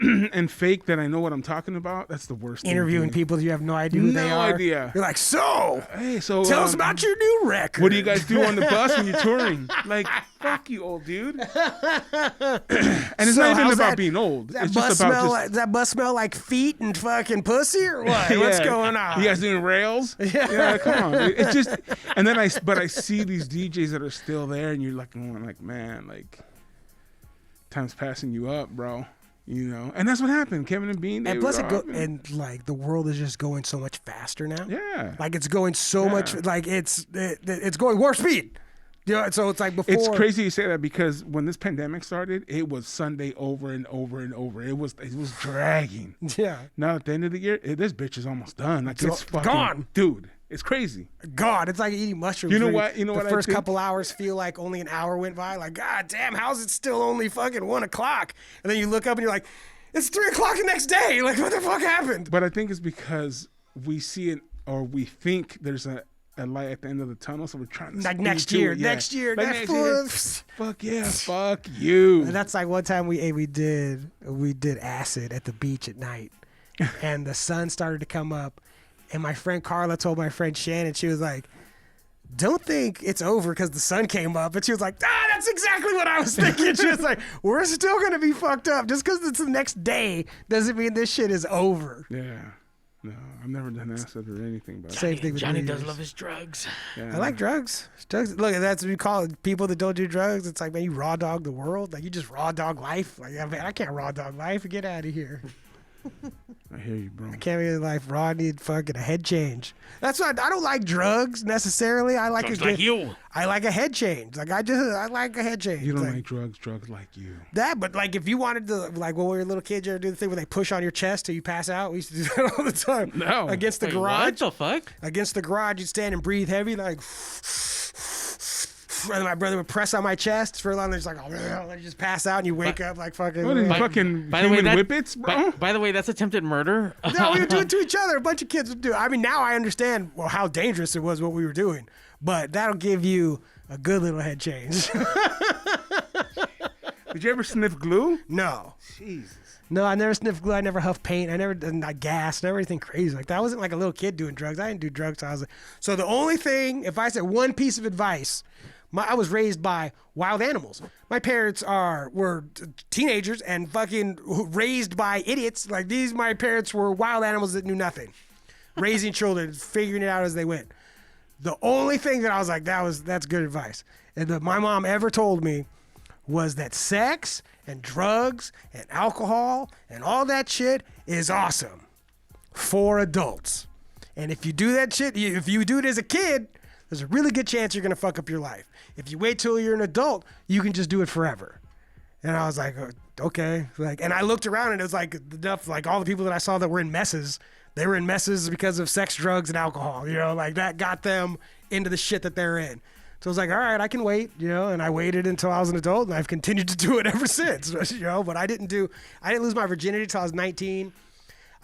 and fake that I know what I'm talking about, that's the worst Interviewing thing. people you have no idea who they are. No idea. You're like, so, hey, so tell us about your new record. What do you guys do on the bus when you're touring? Like, fuck you, old dude. And it's not even about being old. It's just about does that bus smell like feet and fucking pussy or what? What's going on? You guys doing rails? Yeah, come on. It's just, and then I see these DJs that are still there, and you're like, man, like, time's passing you up, bro. You know, and that's what happened. Kevin and Bean. And plus, and like the world is just going so much faster now. Yeah, like it's going so much. Like it's going warp speed. So it's like before. It's crazy you say that because when this pandemic started, it was Sunday over and over and over. It was dragging. Yeah. Now at the end of the year, this bitch is almost done. Like it's fucking gone, dude. It's crazy. God, it's like eating mushrooms. You know what? The first couple hours feel like only an hour went by. Like, God damn, how's it still only fucking 1 o'clock? And then you look up and you're like, it's 3 o'clock the next day. Like, what the fuck happened? But I think it's because we see it or we think there's a light at the end of the tunnel, so we're trying to like next year. Yeah. Next year. Like next year. Fuck yeah, fuck you. And that's like one time we did acid at the beach at night, and the sun started to come up. And my friend Carla told my friend Shannon, she was like, don't think it's over because the sun came up. And she was like, that's exactly what I was thinking. She was like, we're still going to be fucked up. Just because it's the next day doesn't mean this shit is over. Yeah. No, I've never done acid or anything. But same thing with Johnny does love his drugs. Yeah. I like drugs. Look, that's what we call it. People that don't do drugs. It's like, man, you raw dog the world. Like, you just raw dog life. Like, man, I can't raw dog life. Get out of here. I hear you, bro. I can't be life raw. I need fucking a head change. That's why I don't like drugs necessarily. I like I like a head change. Like I like a head change. You don't like drugs. Drugs like you. That, but like if you wanted to, like when we were little kids, you ever do the thing where they push on your chest till you pass out? We used to do that all the time. No. Against the Wait, garage. What the fuck? Against the garage, you'd stand and breathe heavy, like. And my brother would press on my chest for a long. They're just like, oh, you just pass out and you wake up like fucking. What are you, fucking by the way, human whippets, bro? By the way, that's attempted murder. No, we would do it to each other. A bunch of kids would do it. I mean, now I understand how dangerous it was what we were doing, but that'll give you a good little head change. Did you ever sniff glue? No. Jesus. No, I never sniffed glue. I never huffed paint. I never done gas. Never anything crazy like that. I wasn't like a little kid doing drugs. I didn't do drugs. So the only thing, if I said one piece of advice, I was raised by wild animals. My parents were teenagers and fucking raised by idiots. Like my parents were wild animals that knew nothing, raising children, figuring it out as they went. The only thing that I was like, that's good advice, and that my mom ever told me was that sex and drugs and alcohol and all that shit is awesome for adults. And if you do that shit, if you do it as a kid, there's a really good chance you're going to fuck up your life. If you wait till you're an adult, you can just do it forever. And I was like, okay. Like, and I looked around and it was like enough, like all the people that I saw that were in messes, they were in messes because of sex, drugs, and alcohol, like that got them into the shit that they're in. So I was like, all right, I can wait, and I waited until I was an adult and I've continued to do it ever since, but I didn't lose my virginity until I was 19.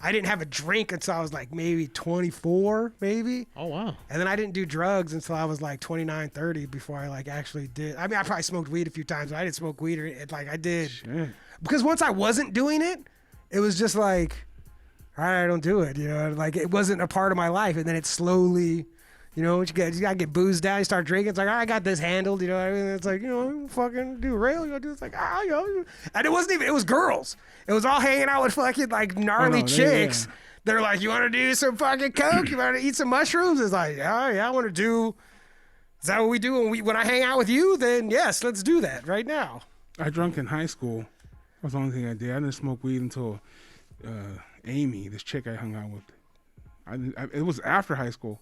I didn't have a drink until I was like maybe 24, maybe. Oh, wow. And then I didn't do drugs until I was like 29, 30 before I like actually did. I mean, I probably smoked weed a few times, but I didn't smoke weed I did. Shit. Because once I wasn't doing it, it was just like, all right, I don't do it, like it wasn't a part of my life. And then it slowly, you gotta get boozed down, you start drinking. It's like, I got this handled, what I mean? It's like, fucking do rail, do it's like, and it wasn't even, it was girls. It was all hanging out with fucking like gnarly chicks. They're like, you want to do some fucking coke? You want to eat some mushrooms? It's like, yeah, I want to do. Is that what we do when I hang out with you? Then yes, let's do that right now. I drank in high school. That was the only thing I did. I didn't smoke weed until Amy, this chick I hung out with. It was after high school.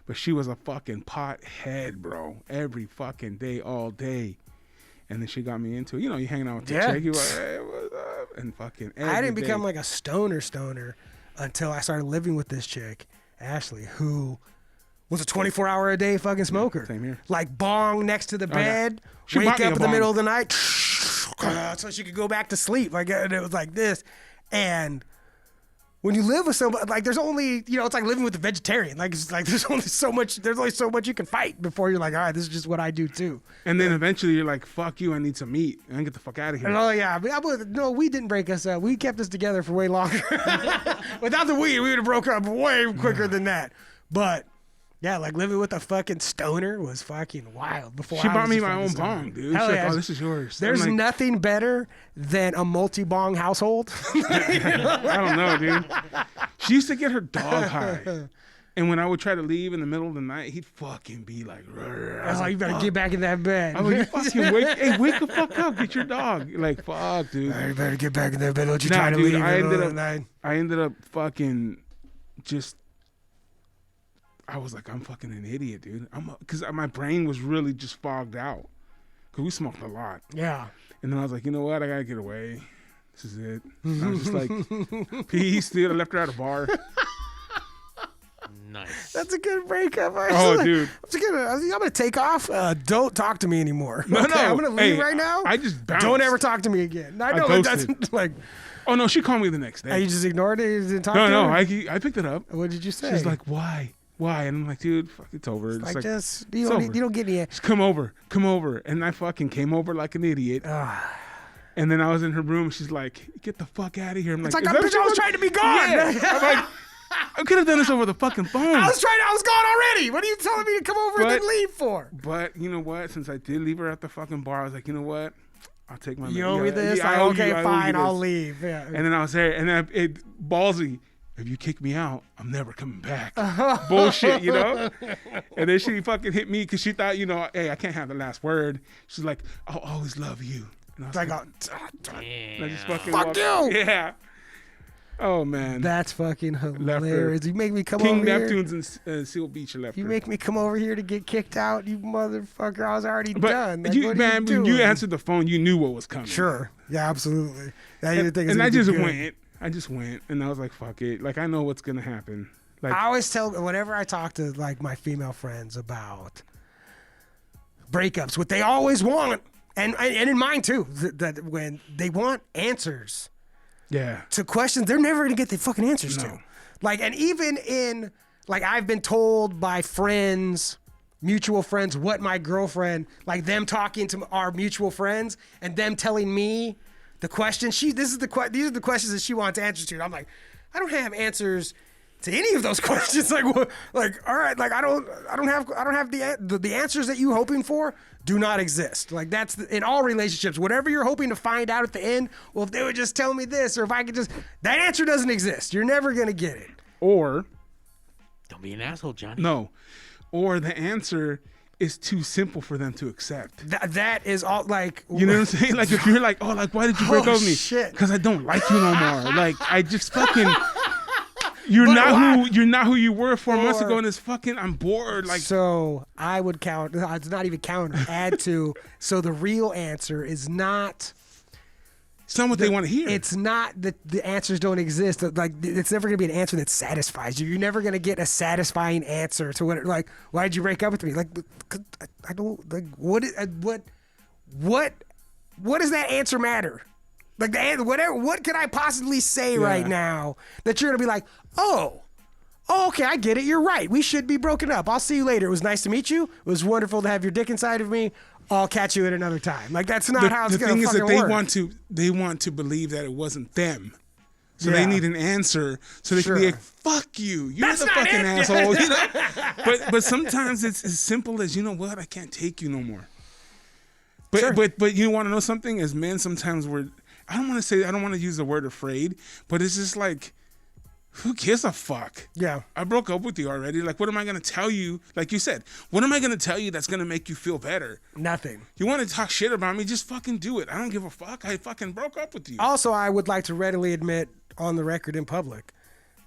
But she was a fucking pothead, bro. Every fucking day, all day. And then she got me into it. You know, you hanging out with the chick. You like, hey, what's up? And fucking every I didn't day. become like a stoner until I started living with this chick, Ashley, who was a 24-hour-a-day fucking smoker. Same here. Like bong next to the bed, She wake bought me up a in the bong. middle of the night, so she could go back to sleep. Like, and it was like this. And when you live with somebody, like there's only, you know, it's like living with a vegetarian. Like, it's like there's only so much you can fight before you're like, all right, this is just what I do too. And then eventually you're like, fuck you, I need some meat. And get the fuck out of here. And, oh yeah, no, we didn't break us up. We kept us together for way longer. Without the weed, we would have broke up way quicker than that. But yeah, like living with a fucking stoner was fucking wild. Before She I bought was me a my fucking own stoner. bong, dude. Hell She's yeah. like, oh, this is yours. There's I'm like, nothing better than a multi-bong household. I don't know, dude. She used to get her dog high. And when I would try to leave in the middle of the night, he'd fucking be like, "Rrr." I was like, you better get back in that bed. I was like, you fucking wake the fuck up, get your dog. Like, fuck, dude. You better get back in that bed. Don't you Nah, try to dude, leave in I the middle ended of the night. I ended up fucking just. I was like, I'm fucking an idiot, dude. Because my brain was really just fogged out. Because we smoked a lot. Yeah. And then I was like, you know what? I gotta get away. This is it. And I was just like, peace, dude. I left her at a bar. Nice. That's a good breakup. Oh, dude. I'm gonna take off. Don't talk to me anymore. No, Okay, no. I'm gonna leave Hey, right now. I just bounced. Don't ever talk to me again. I know ghosted. that doesn't like. Oh, no. She called me the next day. You just ignored it. You didn't talk No, to no. her? I picked it up. What did you say? She's like, why? Why? And I'm like, dude, fuck, it's over. It's like just you it's don't over. you don't get any. Just come over. And I fucking came over like an idiot. And then I was in her room. She's like, get the fuck out of here. I'm It's like, like "Is I that what was you trying to be gone. Yeah. I'm like, I could have done this over the fucking phone. I was gone already. What are you telling me to come over and then leave for? But you know what? Since I did leave her at the fucking bar, I was like, you know what? I'll take my You owe me this? Yeah, I owe Okay, you, I owe you fine. this. I'll leave. Yeah. And then I was there, and then it ballsy. If you kick me out, I'm never coming back. Bullshit, you know? And then she fucking hit me because she thought, you know, hey, I can't have the last word. She's like, I'll always love you. And I was It's like, and I just fucking fuck walked- you. Yeah. Oh, man. That's fucking Left her. hilarious. You make me come King over here. Neptunes and Seal Beach left You her. make me come over here to get kicked out, you motherfucker. I was already But done. Like, you, what man, are you when doing? you answered the phone, you knew what was coming. Sure. Yeah, absolutely. Now you think it's And gonna I be just good. went. I just went, and I was like, "Fuck it!" Like I know what's gonna happen. Like I always tell whenever I talk to like my female friends about breakups, what they always want, and in mine too, that when they want answers yeah, to questions they're never gonna get the fucking answers to. Like, and even in like I've been told by friends, mutual friends, what my girlfriend, like them talking to our mutual friends and them telling me the question. These are the questions that she wants answers to. And I'm like, I don't have answers to any of those questions. Like, all right, like I don't have the answers that you hoping for do not exist. Like that's in all relationships. Whatever you're hoping to find out at the end, well, if they would just tell me this, or if I could just, that answer doesn't exist. You're never gonna get it. or Don't be an asshole, Johnny. no, or the answer is too simple for them to accept. That is all. Like, You know what I'm saying? Like if you're like, oh, like why did you break Oh, up with me? shit. Because I don't like you no more. Like I just fucking. You're But not why? who you're not who you were 4 months Or- ago, and it's fucking. I'm bored. Like so I would count. It's not even counter. Add to. So the real answer is not. it's not what they want to hear. It's not that the answers don't exist. Like it's never gonna be an answer that satisfies you. You're never gonna get a satisfying answer to what. Like, why did you break up with me? Like, I don't. Like, what does that answer matter? Like whatever. What could I possibly say right now that you're gonna be like, oh, okay, I get it. You're right. We should be broken up. I'll see you later. It was nice to meet you. It was wonderful to have your dick inside of me. I'll catch you at another time. Like that's not how it's the gonna thing is fucking that work. they want to believe that it wasn't them. So Yeah. they need an answer so they Sure. can be like, fuck you. You're That's the not fucking it. asshole. You know? But sometimes it's as simple as, you know what, I can't take you no more. But Sure. but you want to know something? As men, sometimes I don't want to use the word afraid, but it's just like, who gives a fuck? Yeah. I broke up with you already. Like, what am I going to tell you? Like you said, what am I going to tell you that's going to make you feel better? Nothing. You want to talk shit about me? Just fucking do it. I don't give a fuck. I fucking broke up with you. Also, I would like to readily admit on the record in public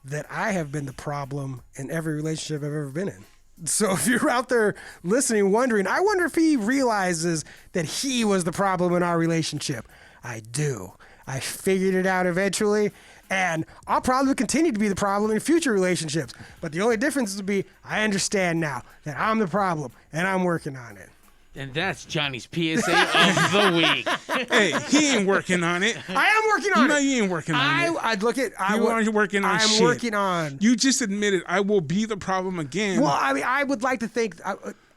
that I have been the problem in every relationship I've ever been in. So if you're out there listening, wondering, I wonder if he realizes that he was the problem in our relationship. I do. I figured it out eventually, and I'll probably continue to be the problem in future relationships. But the only difference would be I understand now that I'm the problem, and I'm working on it. And that's Johnny's PSA of the week. Hey, he ain't working on it. I am working on it. No, you ain't working on it. I'd look at. You aren't working on shit. I'm working on. You just admitted I will be the problem again. Well, I mean, I would like to think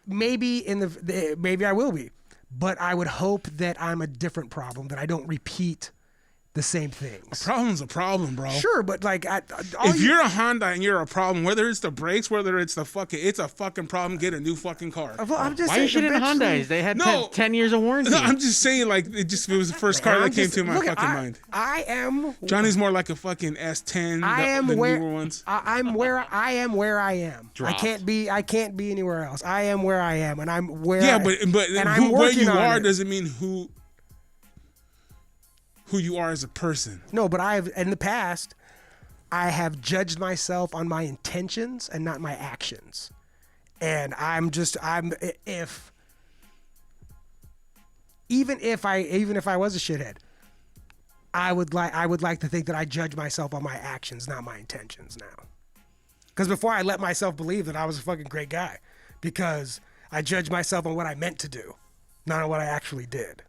maybe maybe I will be, but I would hope that I'm a different problem, that I don't repeat the same things. A problem's a problem, bro. Sure, but like, if you're a Honda and you're a problem, whether it's the brakes, whether it's it's a fucking problem. Get a new fucking car. I'm just Why are you saying, shitting on Hondas? They had 10 years of warranty. No, I'm just saying, like, it was the first car that came to my fucking mind. I am. Johnny's more like a fucking S10. The newer ones. I'm where I am. Where I am. Dropped. I can't be anywhere else. I am where I am, and I'm where. Yeah, and but I'm where working you on are it. doesn't mean who you are as a person. No, but in the past, I have judged myself on my intentions and not my actions. And even if I was a shithead, I would like to think that I judge myself on my actions, not my intentions now. Because before I let myself believe that I was a fucking great guy, because I judged myself on what I meant to do, not on what I actually did.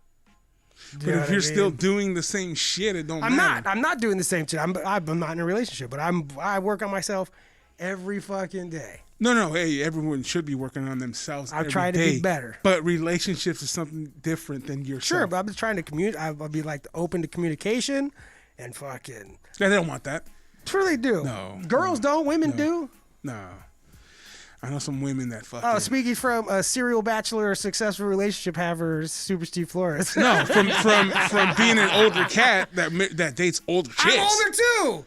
But if you're still doing the same shit, it don't matter. I'm not doing the same shit. I'm not in a relationship, but I work on myself every fucking day. No. Hey, everyone should be working on themselves. I'm trying to be better. But relationships is something different than yourself. Sure, but I'm just trying to communicate. I'll be like open to communication, and fucking. Yeah, they don't want that. Truly do. No. Girls don't. Women do. No. I know some women that fucking. Oh, speaking from a serial bachelor, successful relationship haver, Super Steve Flores. No, from being an older cat that dates older chicks. I'm older too.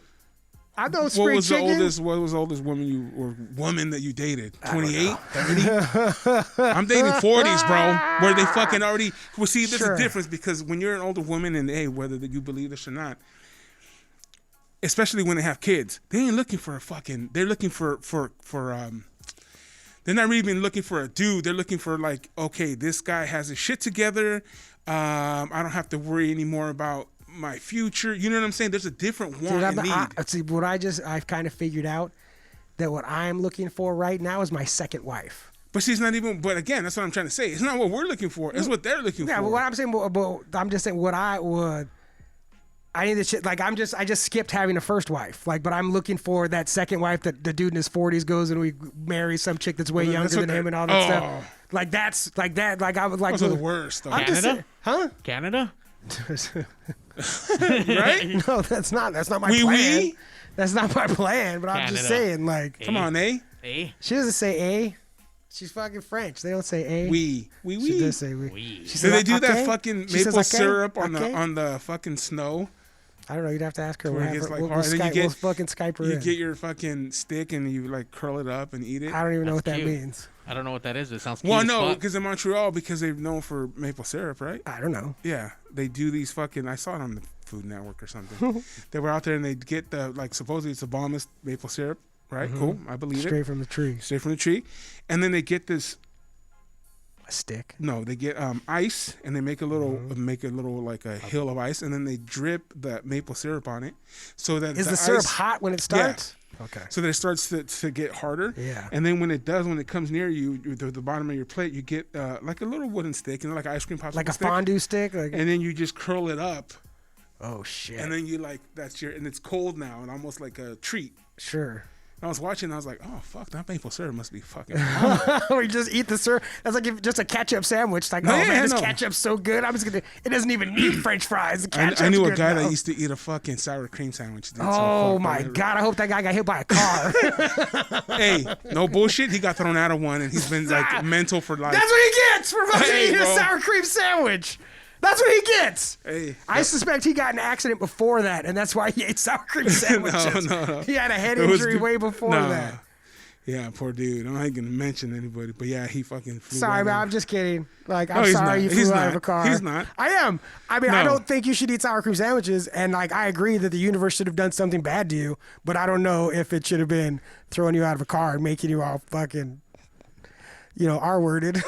I know spring What was chicken. the oldest woman that you dated? 28, 30? I'm dating 40s, bro. Where they fucking already. Well, see, there's a difference because when you're an older woman, and hey, whether you believe this or not, especially when they have kids, they ain't looking for a fucking. They're looking for They're not even looking for a dude. They're looking for like, okay, this guy has his shit together. I don't have to worry anymore about my future. You know what I'm saying? There's a different want and need. See, I've kind of figured out that what I'm looking for right now is my second wife. But she's not even. But again, that's what I'm trying to say. It's not what we're looking for. It's what they're looking for. Yeah, but what I'm saying, but I'm just saying what I would. I need the shit. Like I just skipped having a first wife. Like, but I'm looking for that second wife that the dude in his 40s goes and we marry some chick that's way younger than him and all that stuff. Like that's like that. Like I would like. Those are the worst. Though. Canada? Huh? Canada? Right? No, that's not my plan. That's not my plan. But I'm just saying, like, come on, eh? A? She doesn't say A. She's fucking French. They don't say A. Oui. She does say oui. Do they do that fucking maple syrup on the fucking snow? I don't know. You'd have to ask her. We'll fucking Skype her. You get your fucking stick and you like curl it up and eat it. I don't even know what that means. I don't know what that is. It sounds cute. Well, no, because in Montreal, because they're known for maple syrup, right? I don't know. Yeah, they do these fucking. I saw it on the Food Network or something. They were out there and they get the like supposedly it's the bombest maple syrup, right? Mm-hmm. Cool, I believe Straight from the tree. Straight from the tree, and then they get this. A stick? No, they get ice and they make a little like a hill of ice, and then they drip the maple syrup on it, so that is the syrup hot when it starts? Yeah. Okay. So that it starts to get harder. Yeah. And then when it comes near you, the bottom of your plate, you get like a little wooden stick, like an ice cream popsicle like a stick. Fondue stick, and then you just curl it up. Oh shit! And then you and it's cold now and almost like a treat. Sure. I was watching, and I was like, "Oh fuck, that maple syrup must be fucking." We just eat the syrup. That's like just a ketchup sandwich. Like, this ketchup's so good. I'm just gonna. It doesn't even need French fries. I knew a guy that used to eat a fucking sour cream sandwich. Dude, oh my god! I hope that guy got hit by a car. Hey, no bullshit. He got thrown out of one, and he's been like mental for life. That's what he gets for fucking eating a sour cream sandwich. That's what he gets. Hey, I suspect he got in an accident before that, and that's why he ate sour cream sandwiches. No. He had a head injury way before that. Yeah, poor dude. I'm not gonna mention anybody, but yeah, he fucking flew. Sorry, man. I'm just kidding. Like, I'm sorry you flew out of a car. He's not. I am. I mean, I don't think you should eat sour cream sandwiches, and like, I agree that the universe should have done something bad to you, but I don't know if it should have been throwing you out of a car and making you all fucking R-worded.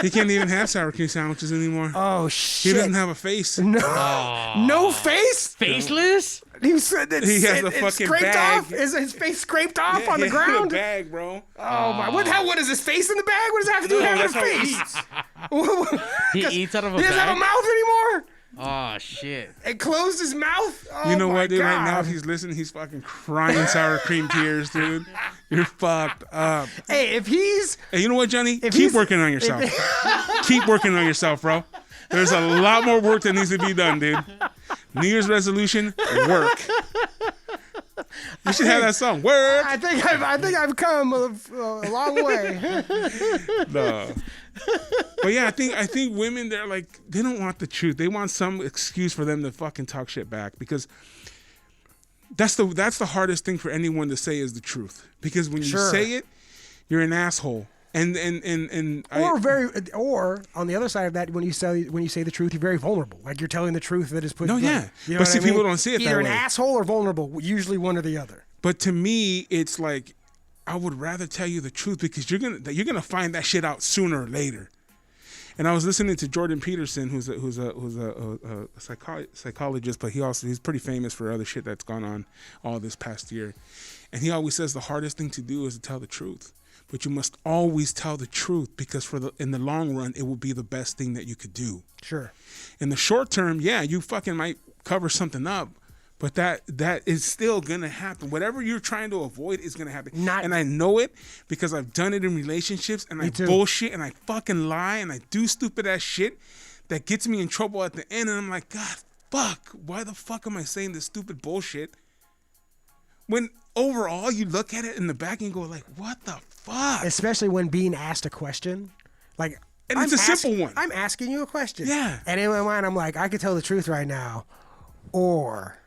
He can't even have sour cream sandwiches anymore. Oh, He shit. doesn't have a face. No, no face? Faceless? He said that He has a fucking scraped bag. off? Is his face scraped off Yeah, on the he has ground? a bag, bro. Oh, my. What is his face in the bag? What does that have to do with having a that's how he face? eats. He eats out of a He doesn't have a bag? mouth anymore? Oh, shit. It closed his mouth? Oh, You know my what, dude? God. Right now, if he's listening, he's fucking crying sour cream tears, dude. You're fucked up. Hey, if he's... Hey, you know what, Johnny? Keep he's- working on yourself. Keep working on yourself, bro. There's a lot more work that needs to be done, dude. New Year's resolution, work. You should have that song, work. I think I've come a long way. No. But yeah, I think women, they're like, they don't want the truth. They want some excuse for them to fucking talk shit back, because that's the hardest thing for anyone to say is the truth. Because when you Sure. say it, you're an asshole. And Or on the other side of that, when you say the truth, you're very vulnerable. Like you're telling the truth that is put. No, like, yeah. You know But what see, I mean? people don't see it that Either an way. asshole or vulnerable. Usually one or the other. But to me, it's like, I would rather tell you the truth, because you're gonna find that shit out sooner or later. And I was listening to Jordan Peterson, who's a psychologist, but he's pretty famous for other shit that's gone on all this past year. And he always says the hardest thing to do is to tell the truth. But you must always tell the truth, because in the long run, it will be the best thing that you could do. Sure. In the short term, yeah, you fucking might cover something up, but that is still gonna happen. Whatever you're trying to avoid is gonna happen. And I know it, because I've done it in relationships, and I too. bullshit, and I fucking lie, and I do stupid ass shit that gets me in trouble at the end, and I'm like, God, fuck, why the fuck am I saying this stupid bullshit? When overall you look at it in the back and go like, what the fuck? Especially when being asked a question, like. And it's a simple one. I'm asking you a question. Yeah. And in my mind, I'm like, I could tell the truth right now, or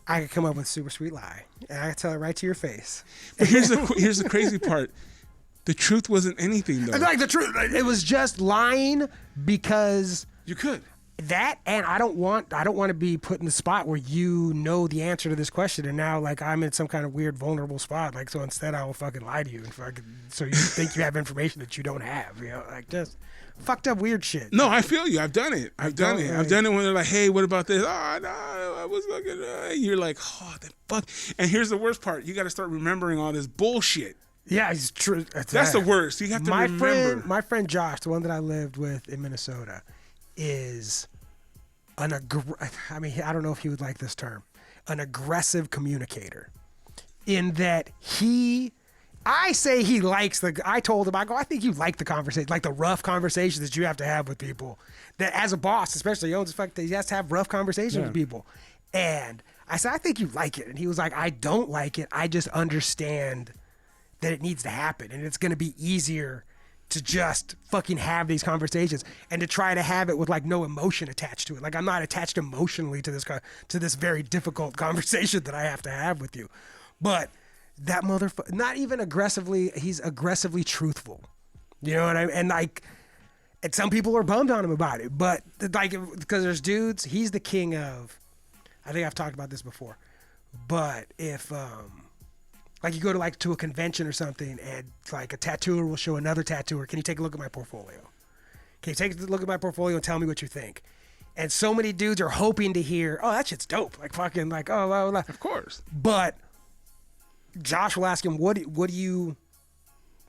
I could come up with a super sweet lie, and I could tell it right to your face. But here's the crazy part. The truth wasn't anything, though. Like the truth, it was just lying because You could. that, and I don't want to be put in the spot where you know the answer to this question, and now like I'm in some kind of weird vulnerable spot. Like, so instead I will fucking lie to you, and so you think you have information that you don't have. You know, like just fucked up weird shit. No, I feel you. I've done it. I've done it when they're like, hey, what about this? Oh, no, I was looking. You're like, oh, the fuck. And here's the worst part. You got to start remembering all this bullshit. Yeah, it's true. That's the worst. You have to remember. My friend Josh, the one that I lived with in Minnesota, is I mean, I don't know if he would like this term, an aggressive communicator, in that I say he likes I told him, I think you like the conversation, like the rough conversations that you have to have with people. That as a boss, especially, he owns the fact that he has to have rough conversations with people. And I said, I think you like it. And he was like, I don't like it. I just understand that it needs to happen. And it's going to be easier to just fucking have these conversations and to try to have it with like no emotion attached to it. Like I'm not attached emotionally to this very difficult conversation that I have to have with you. But that motherfucker, not even aggressively, he's aggressively truthful. You know what I mean? And like, and some people are bummed on him about it, but like, because there's dudes, he's the king of, I think I've talked about this before, but if, like you go to a convention or something and like a tattooer will show another tattooer, can you take a look at my portfolio? Can you take a look at my portfolio and tell me what you think? And so many dudes are hoping to hear, oh, that shit's dope. Like fucking like, oh, blah, blah, blah. Of course. But Josh will ask him, what are you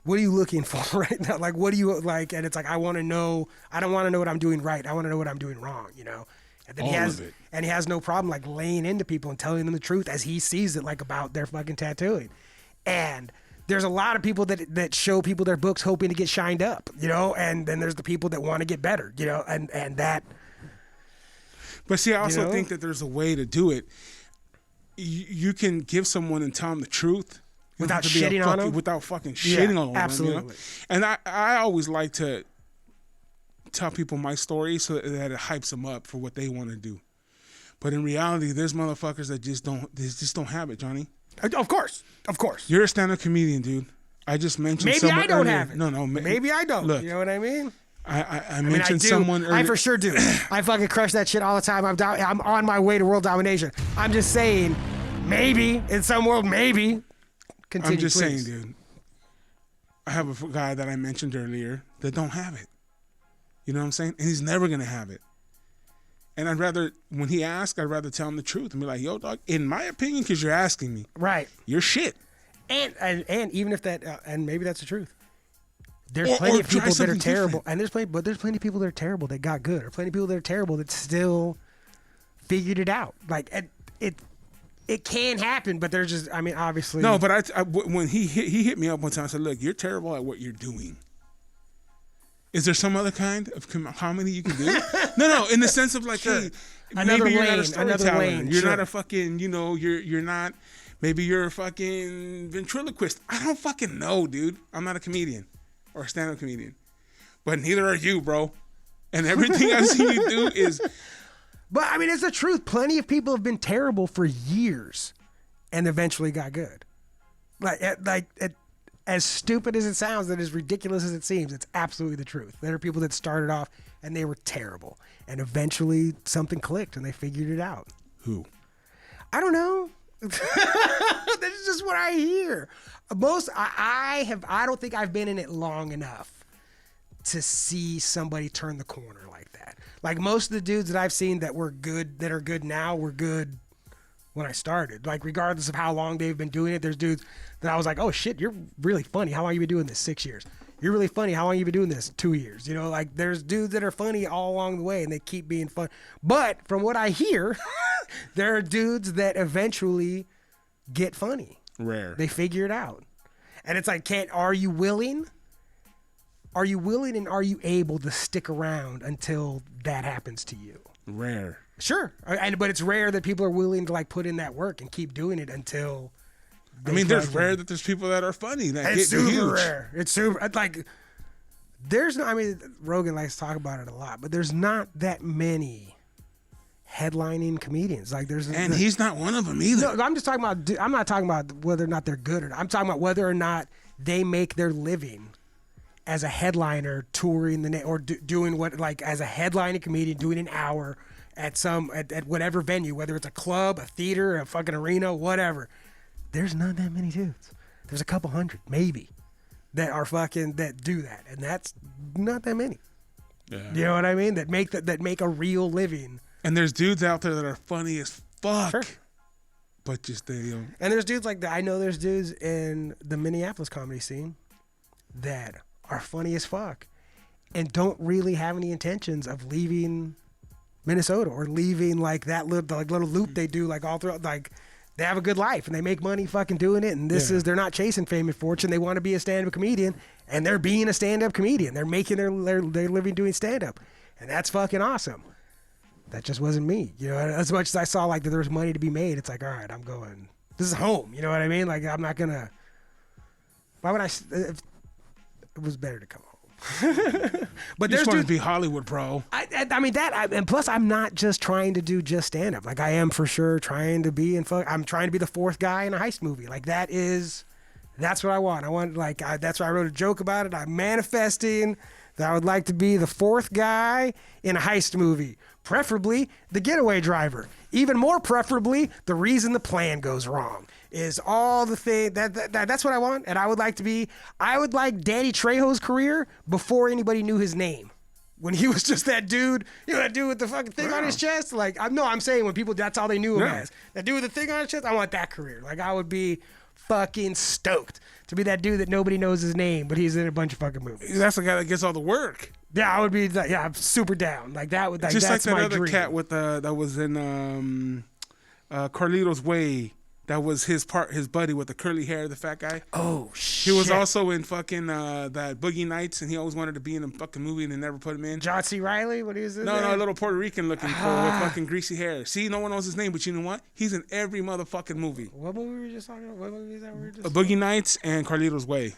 looking for right now? Like, what do you like? And it's like, I want to know, I don't want to know what I'm doing right. I want to know what I'm doing wrong, you know? And then he has no problem like laying into people and telling them the truth as he sees it, like about their fucking tattooing. And there's a lot of people that show people their books hoping to get shined up, you know? And then there's the people that want to get better, you know? And that. But see, I also think that there's a way to do it. You can give someone and tell them the truth without shitting on them. Without fucking shitting on them. Absolutely. You know? And I always like to tell people my story so that it hypes them up for what they want to do. But in reality, there's motherfuckers that just don't have it, Johnny. Of course. You're a stand-up comedian, dude. I just mentioned maybe someone I don't earlier. have it. No, maybe I don't. Look, you know what I mean? I mentioned someone earlier. I for sure do. I fucking crush that shit all the time. I'm on my way to world domination. I'm just saying, maybe in some world, maybe. Continue, I'm just please. saying, dude. I have a guy that I mentioned earlier that don't have it. You know what I'm saying? And he's never going to have it. And I'd rather, when he asks, I'd rather tell him the truth and be like, yo, dog, in my opinion, because you're asking me. Right. You're shit. And even if that, and maybe that's the truth. There's plenty of people that are terrible. And there's plenty of people that are terrible that got good. Or plenty of people that are terrible that still figured it out. Like, it can happen, but there's just, I mean, obviously. No, but when he hit me up one time, I said, look, you're terrible at what you're doing. Is there some other kind of comedy you can do? No, in the sense of like, sure. hey, Another maybe you're lane, not a storyteller. You're sure. not a fucking, you're not, maybe you're a fucking ventriloquist. I don't fucking know, dude. I'm not a comedian or a stand-up comedian. But neither are you, bro. And everything I've seen you do is... But, I mean, it's the truth. Plenty of people have been terrible for years and eventually got good. As stupid as it sounds and as ridiculous as it seems, it's absolutely the truth. There are people that started off and they were terrible. And eventually something clicked and they figured it out. Who? I don't know. That's just what I hear. I don't think I've been in it long enough to see somebody turn the corner like that. Like most of the dudes that I've seen that were good, that are good now, were good when I started. Like regardless of how long they've been doing it, there's dudes that I was like, oh shit, you're really funny. How long you been doing this? 6 years. You're really funny. How long you been doing this? 2 years. You know, like there's dudes that are funny all along the way and they keep being fun. But from what I hear, there are dudes that eventually get funny. Rare. They figure it out. And it's like, are you willing? Are you willing and are you able to stick around until that happens to you? Rare. Sure. But it's rare that people are willing to like put in that work and keep doing it until. I mean, there's rare that there's people that are funny that get super huge. Rare. It's super like. There's no. I mean, Rogan likes to talk about it a lot, but there's not that many headlining comedians. Like and he's not one of them either. No, I'm just talking about. I'm not talking about whether or not they're good or not. I'm talking about whether or not they make their living as a headliner, touring or doing what, like as a headlining comedian, doing an hour at whatever venue, whether it's a club, a theater, a fucking arena, whatever. There's not that many dudes. There's a couple hundred, maybe, that are fucking that do that, and that's not that many. Yeah. You know what I mean? That make a real living. And there's dudes out there that are funny as fuck. Sure. But just they don't. And there's dudes like that. I know there's dudes in the Minneapolis comedy scene that are funny as fuck and don't really have any intentions of leaving Minnesota or leaving like that little loop they do like all throughout. Like they have a good life and they make money fucking doing it. And they're not chasing fame and fortune. They want to be a stand-up comedian and they're being a stand-up comedian. They're making their living doing stand-up. And that's fucking awesome. That just wasn't me. You know, as much as I saw like that there was money to be made, it's like, all right, I'm going, this is home. You know what I mean? Like I'm not gonna, why would it was better to come home. But you there's just want to be Hollywood, bro. I mean and plus I'm not just trying to do just stand up. Like I am for sure trying to be I'm trying to be the fourth guy in a heist movie. Like that's what I want. I want that's why I wrote a joke about it. I'm manifesting that I would like to be the fourth guy in a heist movie, preferably the getaway driver. Even more preferably, the reason the plan goes wrong is all the thing that's what I want. And I would like Danny Trejo's career before anybody knew his name. When he was just that dude, that dude with the fucking thing on his chest. Like, I'm saying when people, that's all they knew him as. That dude with the thing on his chest, I want that career. Like, I would be fucking stoked to be that dude that nobody knows his name, but he's in a bunch of fucking movies. That's the guy that gets all the work. Yeah, I would be. Yeah, I'm super down. Like that would. Like, just that's like that my other dream. cat with that was in Carlito's Way. That was his buddy with the curly hair, the fat guy. Oh shit! He was also in fucking that Boogie Nights, and he always wanted to be in a fucking movie, and they never put him in. John C. Reilly, what is it? No, a little Puerto Rican looking fool with fucking greasy hair. See, no one knows his name, but you know what? He's in every motherfucking movie. What movie were we just talking about? What movie is that we were just? Boogie Nights and Carlito's Way.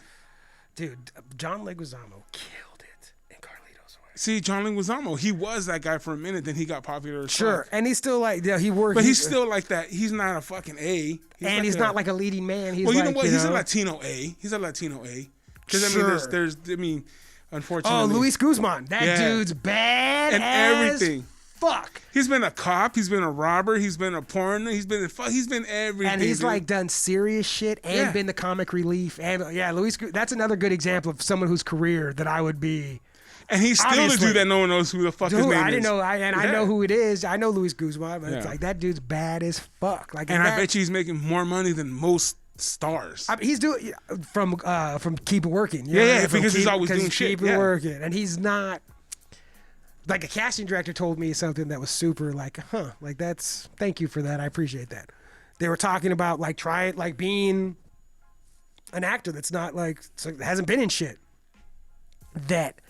Dude, John Leguizamo killed it in Carlito's Way. See, John Leguizamo, he was that guy for a minute, then he got popular as Sure, fuck. and he's still like, yeah, he worked. But he's still like that. He's not a fucking A. He's not like a leading man. He's well, you like, know what? You He's know? a Latino A. He's a Latino A. Because, Sure. I mean, unfortunately. Oh, Luis Guzman. That dude's bad and everything. fuck. He's been a cop. He's been a robber. He's been a porn. He's been everything. And he's dude. like done serious shit and been the comic relief. And Luis, that's another good example of someone whose career that I would be. And he's still the dude that no one knows who the fuck his name is. I didn't know. I know who it is. I know Luis Guzman, but it's like that dude's bad as fuck. Like, and I bet you he's making more money than most stars. I mean, he's doing from Keep It Working. Because he's always doing shit. Keep It Working, and he's not. Like a casting director told me something that was super like, like that's, thank you for that. I appreciate that. They were talking about like being an actor that's not like, hasn't been in shit. That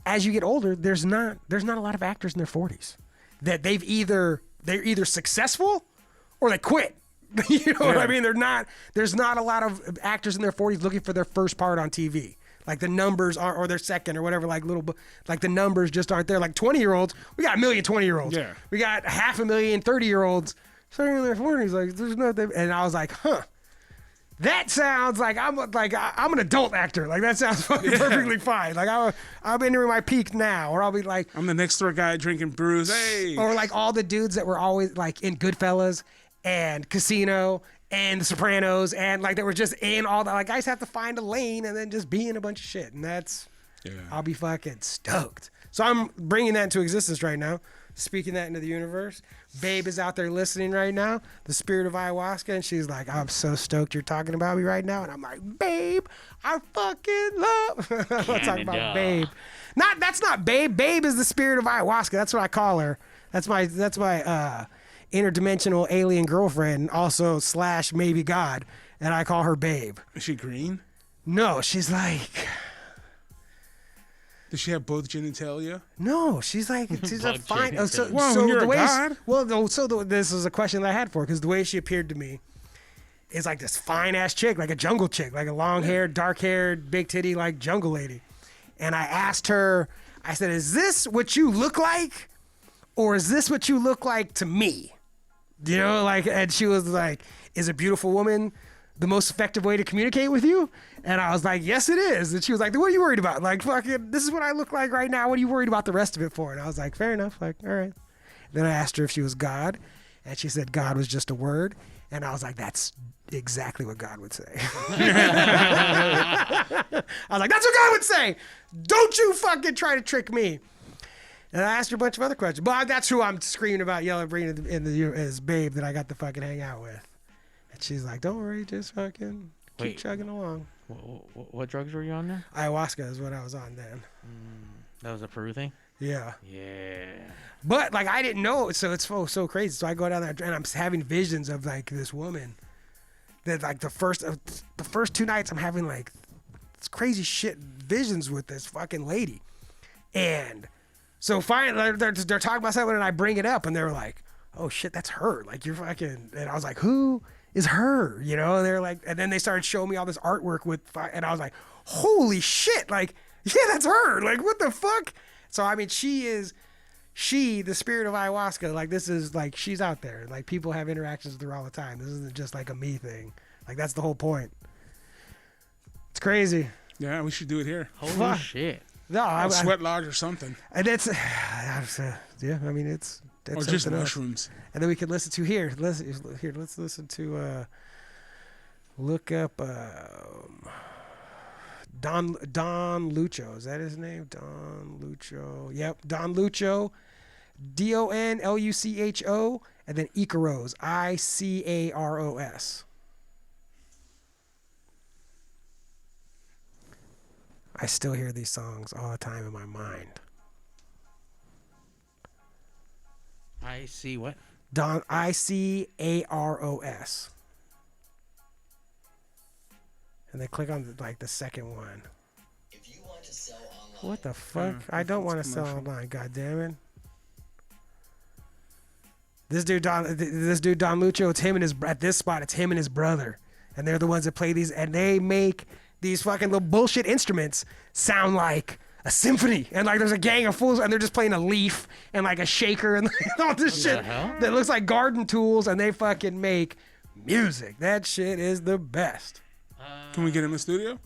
as you get older, there's not a lot of actors in their 40s that they're either successful or they quit. You know what I mean? There's not a lot of actors in their 40s looking for their first part on TV. Like the numbers are, or their second or whatever, like the numbers just aren't there. Like 20-year-olds, we got 1 million 20-year-olds. Yeah. We got 500,000 30-year-olds starting in their 40s. Like there's nothing. And I was like, that sounds like I'm an adult actor. Like that sounds perfectly fine. Like I'm entering my peak now, or I'll be like, I'm the next door guy drinking brews. Hey. Or like all the dudes that were always like in Goodfellas and Casino and The Sopranos, and like they were just in all that. Like I just have to find a lane and then just be in a bunch of shit, and I'll be fucking stoked. So I'm bringing that into existence right now, speaking that into the universe. Babe is out there listening right now, the spirit of ayahuasca, and she's like, I'm so stoked you're talking about me right now. And I'm like, babe, I fucking love. I'm talking about babe. That's not babe. Babe is the spirit of ayahuasca. That's what I call her. That's my interdimensional alien girlfriend, also / maybe God, and I call her babe. Is she green? No, she's like. Does she have both genitalia? No, she's a fine. Well, so you're the a way god. This is a question that I had for her, because the way she appeared to me is like this fine ass chick, like a jungle chick, like a long haired, dark haired, big titty, like jungle lady. And I asked her, I said, "Is this what you look like, or is this what you look like to me?" You know, like, and she was like, "Is a beautiful woman the most effective way to communicate with you?" And I was like, "Yes, it is." And she was like, "What are you worried about? Like, fucking, this is what I look like right now. What are you worried about the rest of it for?" And I was like, "Fair enough." Like, all right. Then I asked her if she was God, and she said God was just a word. And I was like, "That's exactly what God would say." I was like, "That's what God would say. Don't you fucking try to trick me." And I asked her a bunch of other questions. But that's who I'm screaming about, yelling, bringing is babe that I got to fucking hang out with. And she's like, "Don't worry, just fucking keep chugging along." What drugs were you on there? Ayahuasca is what I was on then. That was a Peru thing? Yeah. Yeah. But like I didn't know, so it's so crazy. So I go down there and I'm having visions of like this woman that like the first 2 nights I'm having like this crazy shit visions with this fucking lady. And so finally they're talking about something and I bring it up and they're like, "Oh shit, that's her." Like you're fucking, and I was like, "Who is her?" You know, and they're like, and then they started showing me all this artwork and I was like, "Holy shit, like, yeah, that's her. Like, what the fuck?" So I mean, she, the spirit of ayahuasca, like this is like, she's out there. Like people have interactions with her all the time. This isn't just like a me thing. Like that's the whole point. It's crazy. Yeah, we should do it here. Holy shit. No, I sweat lodge or something. And that's, yeah, I mean, that's or just mushrooms. And then we can listen to let's listen to, look up Don Lucho. Is that his name? Don Lucho. Yep, Don Lucho. DonLucho, and then Icaros. Icaros. I still hear these songs all the time in my mind. I see what? Icaros. And then click on the second one. If you want to sell online, what the fuck? I don't want to sell online, god damn it. This dude Don Lucho, it's him and his, at this spot, it's him and his brother. And they're the ones that play these, and they make these fucking little bullshit instruments sound like a symphony. And like there's a gang of fools and they're just playing a leaf and like a shaker and all this shit that looks like garden tools, and they fucking make music. That shit is the best. Can we get him in the studio?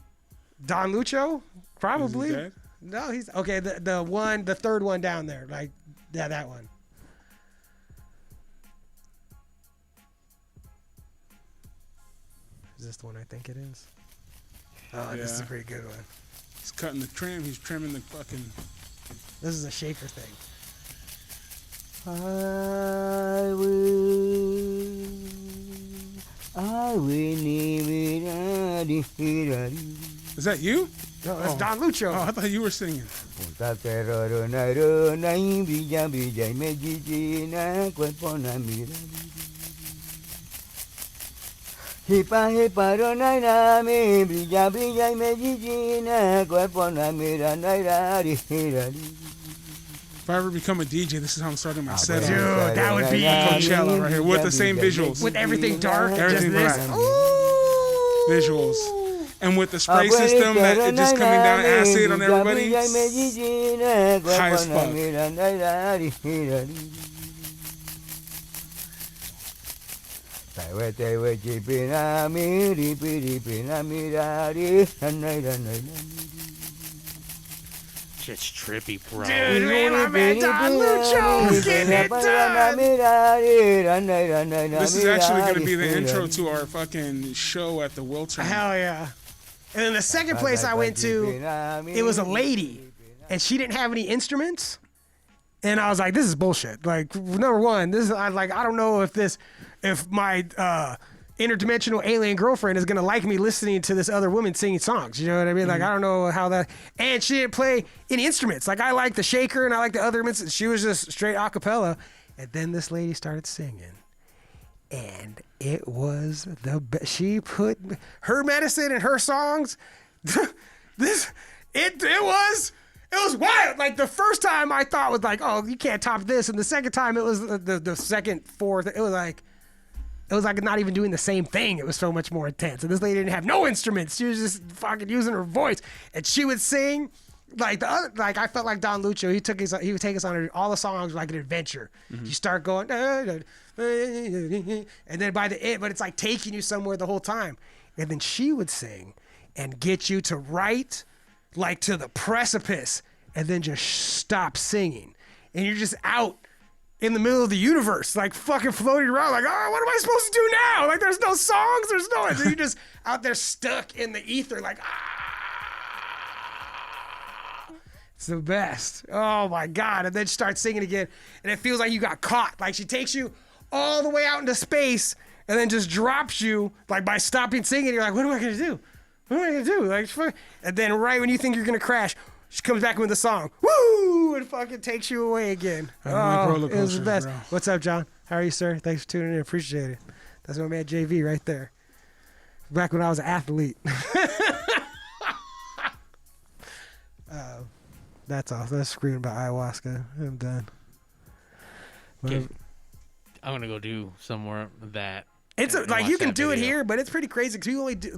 Don Lucho? Probably. Is he dead? No, he's okay. The third one down there. Like, yeah, that one. Is this the one I think it is? Oh, this is a pretty good one. He's cutting the trim. He's trimming the fucking. This is a shaker thing. Is that you? No, that's Don Lucho. Oh, I thought you were singing. If I ever become a DJ, this is how I'm starting my set. Dude, that would be Coachella right here with the same visuals. with everything dark, Everything just this. black. Ooh. Visuals. And with the spray system that it just coming down acid on everybody. High as fuck. Shit's trippy, bro. Dude, man, my man Don Lucho getting it done. This is actually going to be the intro to our fucking show at the Wiltern. Hell yeah. And then the second place I went to, it was a lady, and she didn't have any instruments. And I was like, this is bullshit. Like, number one, I don't know if my interdimensional alien girlfriend is gonna like me listening to this other woman singing songs. You know what I mean? Like, I don't know how that. And she didn't play any instruments. Like, I like the shaker and I like the other instruments. She was just straight a cappella. And then this lady started singing, and it was the best. She put her medicine in her songs. It was wild. Like, the first time I thought was like, oh, you can't top this, and the second time it was the second, fourth. It was like not even doing the same thing. It was so much more intense. And this lady didn't have no instruments. She was just fucking using her voice, and she would sing. Like I felt like Don Lucho. He would take us on all the songs like an adventure. You start going, and then by the end, but it's like taking you somewhere the whole time. And then she would sing and get you to right, like to the precipice, and then just stop singing, and you're just out in the middle of the universe, like fucking floating around, like, oh, what am I supposed to do now? Like, there's no songs, there's no, and you're just out there stuck in the ether, like, It's the best. Oh my God. And then she starts singing again, and it feels like you got caught. Like, she takes you all the way out into space and then just drops you, like, by stopping singing. You're like, what am I going to do? What am I going to do? Like, and then right when you think you're going to crash, she comes back with a song. Woo! And fucking takes you away again. I like roller It was the coasters, best. bro. What's up, John? How are you, sir? Thanks for tuning in. Appreciate it. That's my man JV right there. Back when I was an athlete. That's all. Let's scream about ayahuasca. I'm done. I'm gonna go do somewhere that. It's and like, watch you can that do it video. here, but it's pretty crazy because you only do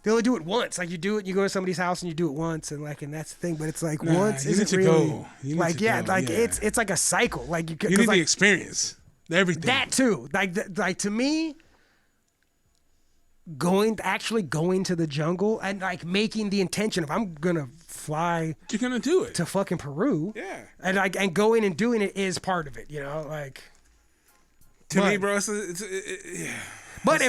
they only do it once. Like, you do it, you go to somebody's house and you do it once, and that's the thing. But it's like, Nah, once you isn't need to really go. You need like, to yeah, go, like yeah. it's like a cycle. Like, You 'cause, need the like, experience. Everything. that too. Like to me, actually going to the jungle and like making the intention of, I'm gonna fly You're going to do it. to fucking Peru. Yeah. And going and doing it is part of it, you know, like. To me, But- bro, yeah. But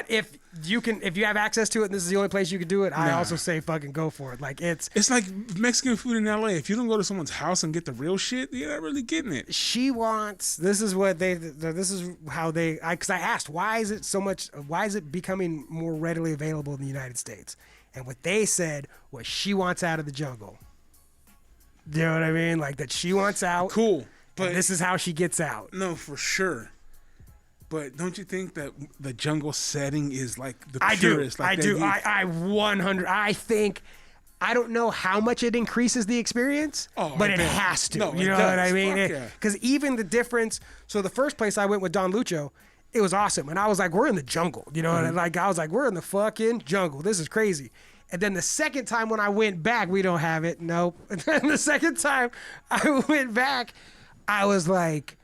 if you have access to it and this is the only place you can do it, I Nah. also say fucking go for it. Like, it's. It's like Mexican food in LA. If you don't go to someone's house and get the real shit, you're not really getting it. She wants. This is how they. Because I asked, why is it becoming more readily available in the United States? And what they said was, she wants out of the jungle. You know what I mean? Like, that she wants out. Cool. But And this is how she gets out. no, for sure. But don't you think that the jungle setting is like the I do. purest? I Like do. that you- I 100. I think. I don't know how much it increases the experience, Oh, but I it bet. has to. No, you it know what I does. mean? Fuck yeah. Because even the difference. So the first place I went with Don Lucho, it was awesome, and I was like, we're in the jungle. You know, Mm-hmm. and like I was like, we're in the fucking jungle. This is crazy. And then the second time when I went back, we don't have it. Nope. And then the second time I went back, I was like,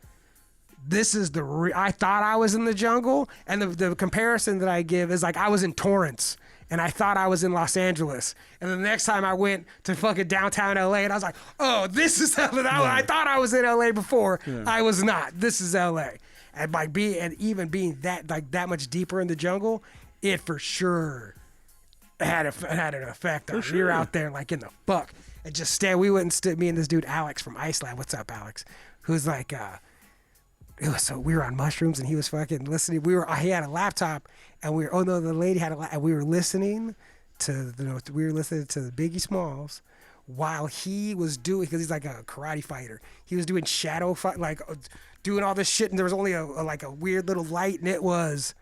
this is I thought I was in the jungle, and the comparison that I give is like, I was in Torrance and I thought I was in Los Angeles, and then the next time I went to fucking downtown LA and I was like, oh, this is LA. I thought I was in LA before. I was not. This is LA. And even being that much deeper in the jungle, it for sure had an effect on. sure. We were out there like in the fuck and just me and this dude Alex from Iceland. What's up, Alex? Who's like so we were on mushrooms and he was fucking listening. He had a laptop and the lady had and we were listening to the Biggie Smalls while he was doing, because he's like a karate fighter. He was doing shadow fight, like doing all this shit, and there was only a weird little light, and it was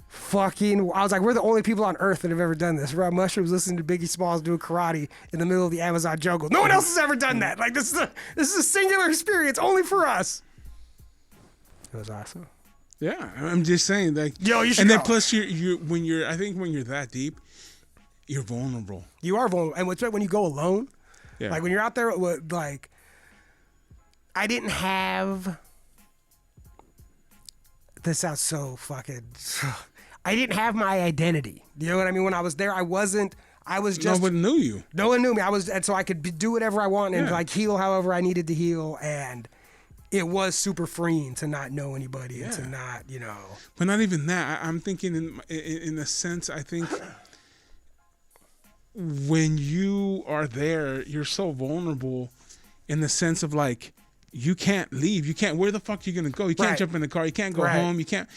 fucking. I was like, we're the only people on earth that have ever done this. We're on mushrooms listening to Biggie Smalls doing karate in the middle of the Amazon jungle. No one else has ever done that. Like this is a singular experience only for us. It was awesome. Yeah, I'm just saying, like, Yo, you should and then go. plus when you're that deep, you're vulnerable. You are vulnerable, and when you go alone, Yeah. like when you're out there, like I didn't have. This sounds so fucking. I didn't have my identity. You know what I mean? When I was there, I wasn't. I was just. Nobody knew you. No one knew me. And so I could do whatever I want and Yeah. like heal however I needed to heal, and it was super freeing to not know anybody and to Yeah. not, But not even that. I'm thinking in a sense, I think when you are there, you're so vulnerable in the sense of like, you can't leave. You can't. Where the fuck are you gonna go? You can't Right. jump in the car. You can't go Right. home. You can't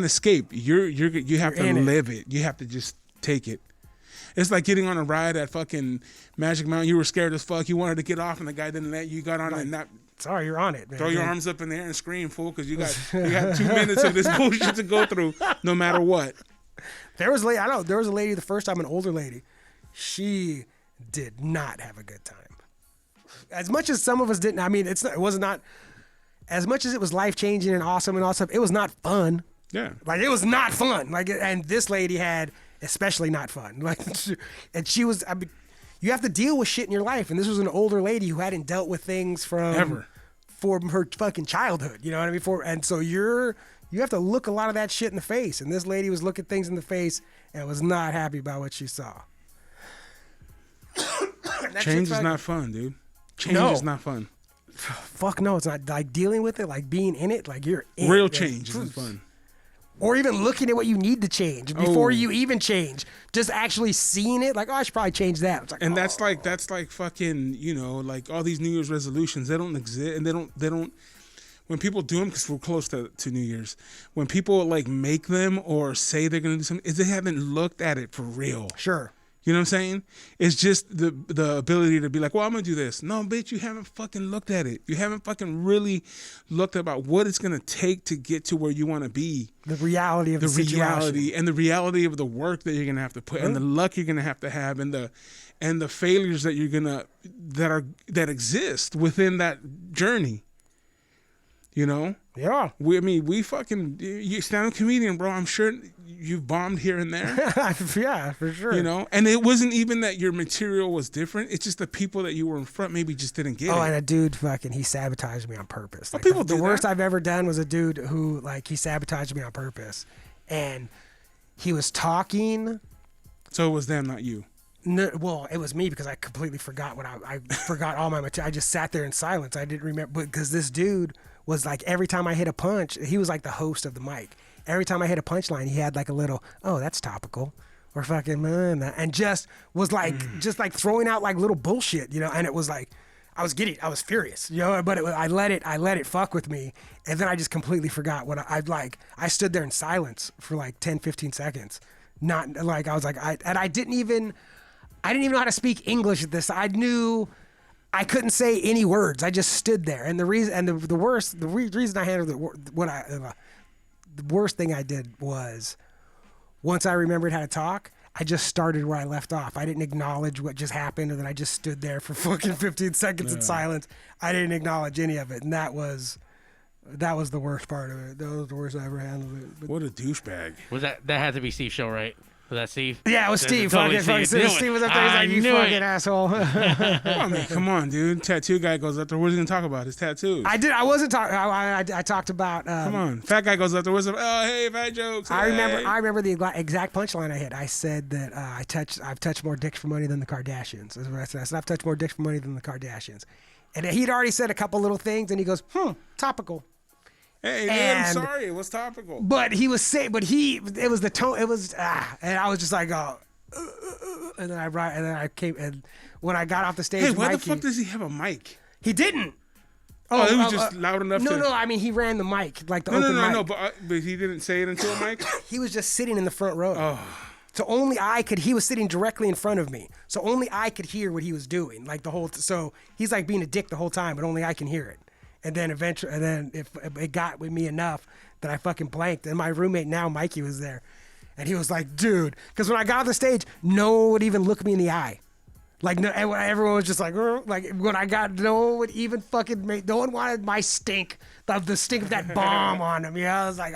escape. You have You're to in it. live it. You have to just take it. It's like getting on a ride at fucking Magic Mountain. You were scared as fuck. You wanted to get off, and the guy didn't let you. You got on it and not Sorry, you're on it, man. throw your arms up in the air and scream, fool, because you got 2 minutes of this bullshit to go through, no matter what. There was a lady the first time, an older lady. She did not have a good time. As much as some of us didn't. I mean, it was not as much as it was life changing and awesome and all stuff. It was not fun. Yeah. Like it was not fun. Like, and this lady had especially not fun. Like, and she was. I mean, you have to deal with shit in your life, and this was an older lady who hadn't dealt with things from her fucking childhood. You know what I mean? And so you have to look a lot of that shit in the face. And this lady was looking things in the face and was not happy about what she saw. Change is not fun, dude. Change No. is not fun. Fuck no, it's not. Like dealing with it, like being in it, like you're in Real it. change isn't fun. Or even looking at what you need to change before you even change. Just actually seeing it, like, oh, I should probably change that. It's like, And oh. that's like fucking, like all these New Year's resolutions, they don't exist, and they don't. When people do them, because we're close to New Year's, when people like make them or say they're gonna do something, is they haven't looked at it for real. Sure. You know what I'm saying? It's just the ability to be like, well, I'm gonna do this. No, bitch, you haven't fucking looked at it. You haven't fucking really looked about what it's gonna take to get to where you want to be. The reality of the situation. Reality and the reality of the work that you're gonna have to put, and the luck you're gonna have, and the failures that you're gonna that exist within that journey. You know? Yeah. We fucking, you stand-up comedian, bro. I'm sure you've bombed here and there. Yeah, for sure. You know, and it wasn't even that your material was different. It's just the people that you were in front maybe just didn't get Oh, it. and a dude he sabotaged me on purpose. Like, people the do worst that. I've ever done was a dude who, like, he sabotaged me on purpose. And he was talking. So it was them, not you. No, well, it was me because I completely forgot I forgot all my material. I just sat there in silence. I didn't remember, because this dude was like, every time I hit a punch, he was like the host of the mic. Every time I hit a punchline, he had like a little, oh, that's topical, or fucking, and just was like, just like throwing out like little bullshit, and it was like, I was furious, but I let it fuck with me. And then I just completely forgot what I stood there in silence for like 10, 15 seconds. Not like, I was like, I didn't even know how to speak English at this. I knew I couldn't say any words. I just stood there. And the reason, and the reason I handled it, the worst thing I did was, once I remembered how to talk, I just started where I left off. I didn't acknowledge what just happened, and then I just stood there for fucking 15 seconds in silence. I didn't acknowledge any of it, and that was the worst part of it. That was the worst I ever handled it. But What a douchebag. Was that had to be Steve's show, right? Was that Steve? yeah, it was That's Steve. totally Fucking Steve. Knew it. Steve was up there. He's I like, "You knew fucking it." asshole." I mean, come on, dude. Tattoo guy goes up there. What are you going to talk about? His tattoos. I wasn't talking. I talked about. Come on. Fat guy goes up there. What's up? Oh, hey, fat jokes. I hey. remember the exact punchline I hit. I said that I've touched more dicks for money than the Kardashians. That's what I said. I said I've touched more dicks for money than the Kardashians. And he'd already said a couple little things, and he goes, topical. Hey, man, I'm And- sorry. It was topical. But he was saying, it was the tone. It was, and I was just like, and then I came, and when I got off the stage, Hey, why the Mikey, fuck does he have a mic? he didn't. Oh, it was just loud enough No, to... no, I mean, he ran the mic, like the No, open mic. no, but he didn't say it into a mic? He was just sitting in the front row. Oh. So only he was sitting directly in front of me. So only I could hear what he was doing. Like the whole, so he's like being a dick the whole time, but only I can hear it. And then eventually, if it got with me enough that I fucking blanked. And my roommate now, Mikey, was there. And he was like, dude, because when I got off the stage, no one would even look me in the eye. Like, no, everyone was just like when I got, no one would even fucking no one wanted my stink, the stink of that bomb on him. You know, I was like,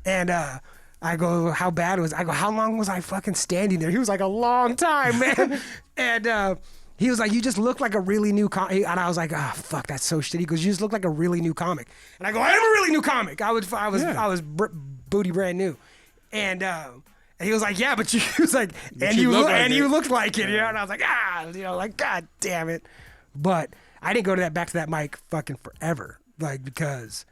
and I go, how bad was? I go, how long was I fucking standing there? He was like, a long time, man. And he was like, you just look like a really new comic. And I was like, oh fuck, that's so shitty. He goes, you just look like a really new comic. And I go, I am a really new comic. I was booty brand new, and he was like, yeah, but you, he was like, and you looked like it, you know. And I was like, like, god damn it. But I didn't go back to that mic fucking forever, like, because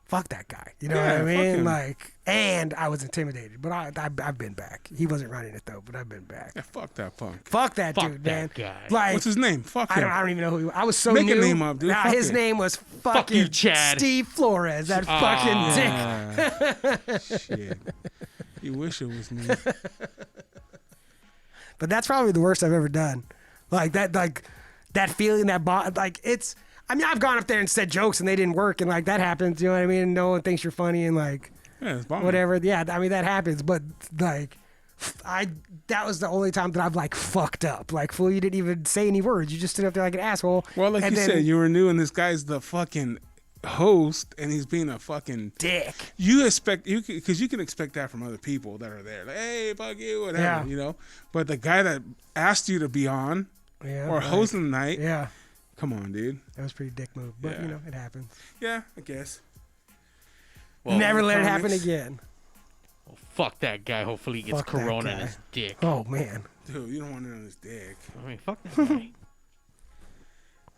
fuck that guy, you know what I fuck mean? him. Like, and I was intimidated, but I've been back. He wasn't running it though, but I've been back. Yeah, fuck that punk. Fuck that Fuck dude, that man. guy. Like, What's his name? Fuck him. I don't even know who he was. I was so Make a new. name up, dude. Nah, Fuck his it. name was fucking you, Chad. Steve Flores. That fucking dick. Shit. You wish it was me. But that's probably the worst I've ever done. Like that feeling, like it's. I mean, I've gone up there and said jokes and they didn't work, and like that happens. You know what I mean? No one thinks you're funny and like Yeah, it's bombing. whatever. Yeah, I mean that happens. But like, that was the only time that I've like fucked up. Like, fool, you didn't even say any words. You just stood up there like an asshole. Well, like and you then, said, you were new and this guy's the fucking host and he's being a fucking... dick. You expect... Because you can expect that from other people that are there. Like, hey, fuck you, whatever, Yeah. you know? But the guy that asked you to be on Yeah, or like, hosting the night, Yeah, come on, dude. that was a pretty dick move. But Yeah. you know, it happens. Yeah, I guess. Well, Never let it happen comics. again. well, fuck that guy. Hopefully he gets Fuck that corona in guy. his dick. Oh man, Dude, you don't want it on his dick. I mean, fuck that guy.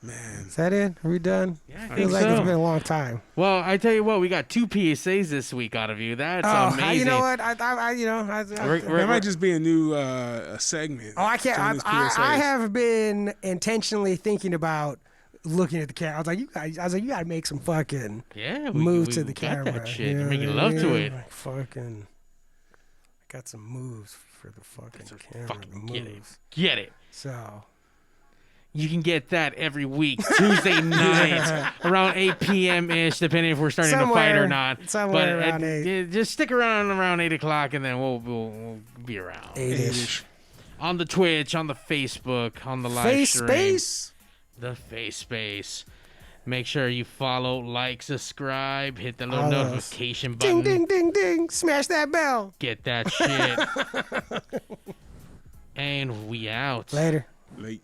Man. is that it? Are we done? Yeah, I Feels think like it's so. been a long time. Well, I tell you what, we got 2 PSAs this week out of you. That's amazing. You know what? We're- That might just be a new a segment. Oh, I can't. Johnny's I PSAs. have been intentionally thinking about looking at the camera. I was like, you gotta make some fucking Yeah, moves to the got camera. that shit. you know You're making what I love to mean? it. Like, fucking, I got some moves for the fucking camera. Fucking The get it. moves. Get it. So You can get that every week, Tuesday nights, around 8 p.m.-ish, depending if we're starting to fight or Somewhere- not. somewhere but around 8. Just stick around 8 o'clock, and then we'll be around. 8-ish. On the Twitch, on the Facebook, on the live Face stream. space. The face space. Make sure you follow, like, subscribe, hit the little All those. notification button. Ding ding ding ding. Smash that bell. Get that shit. And we out. Later. Late.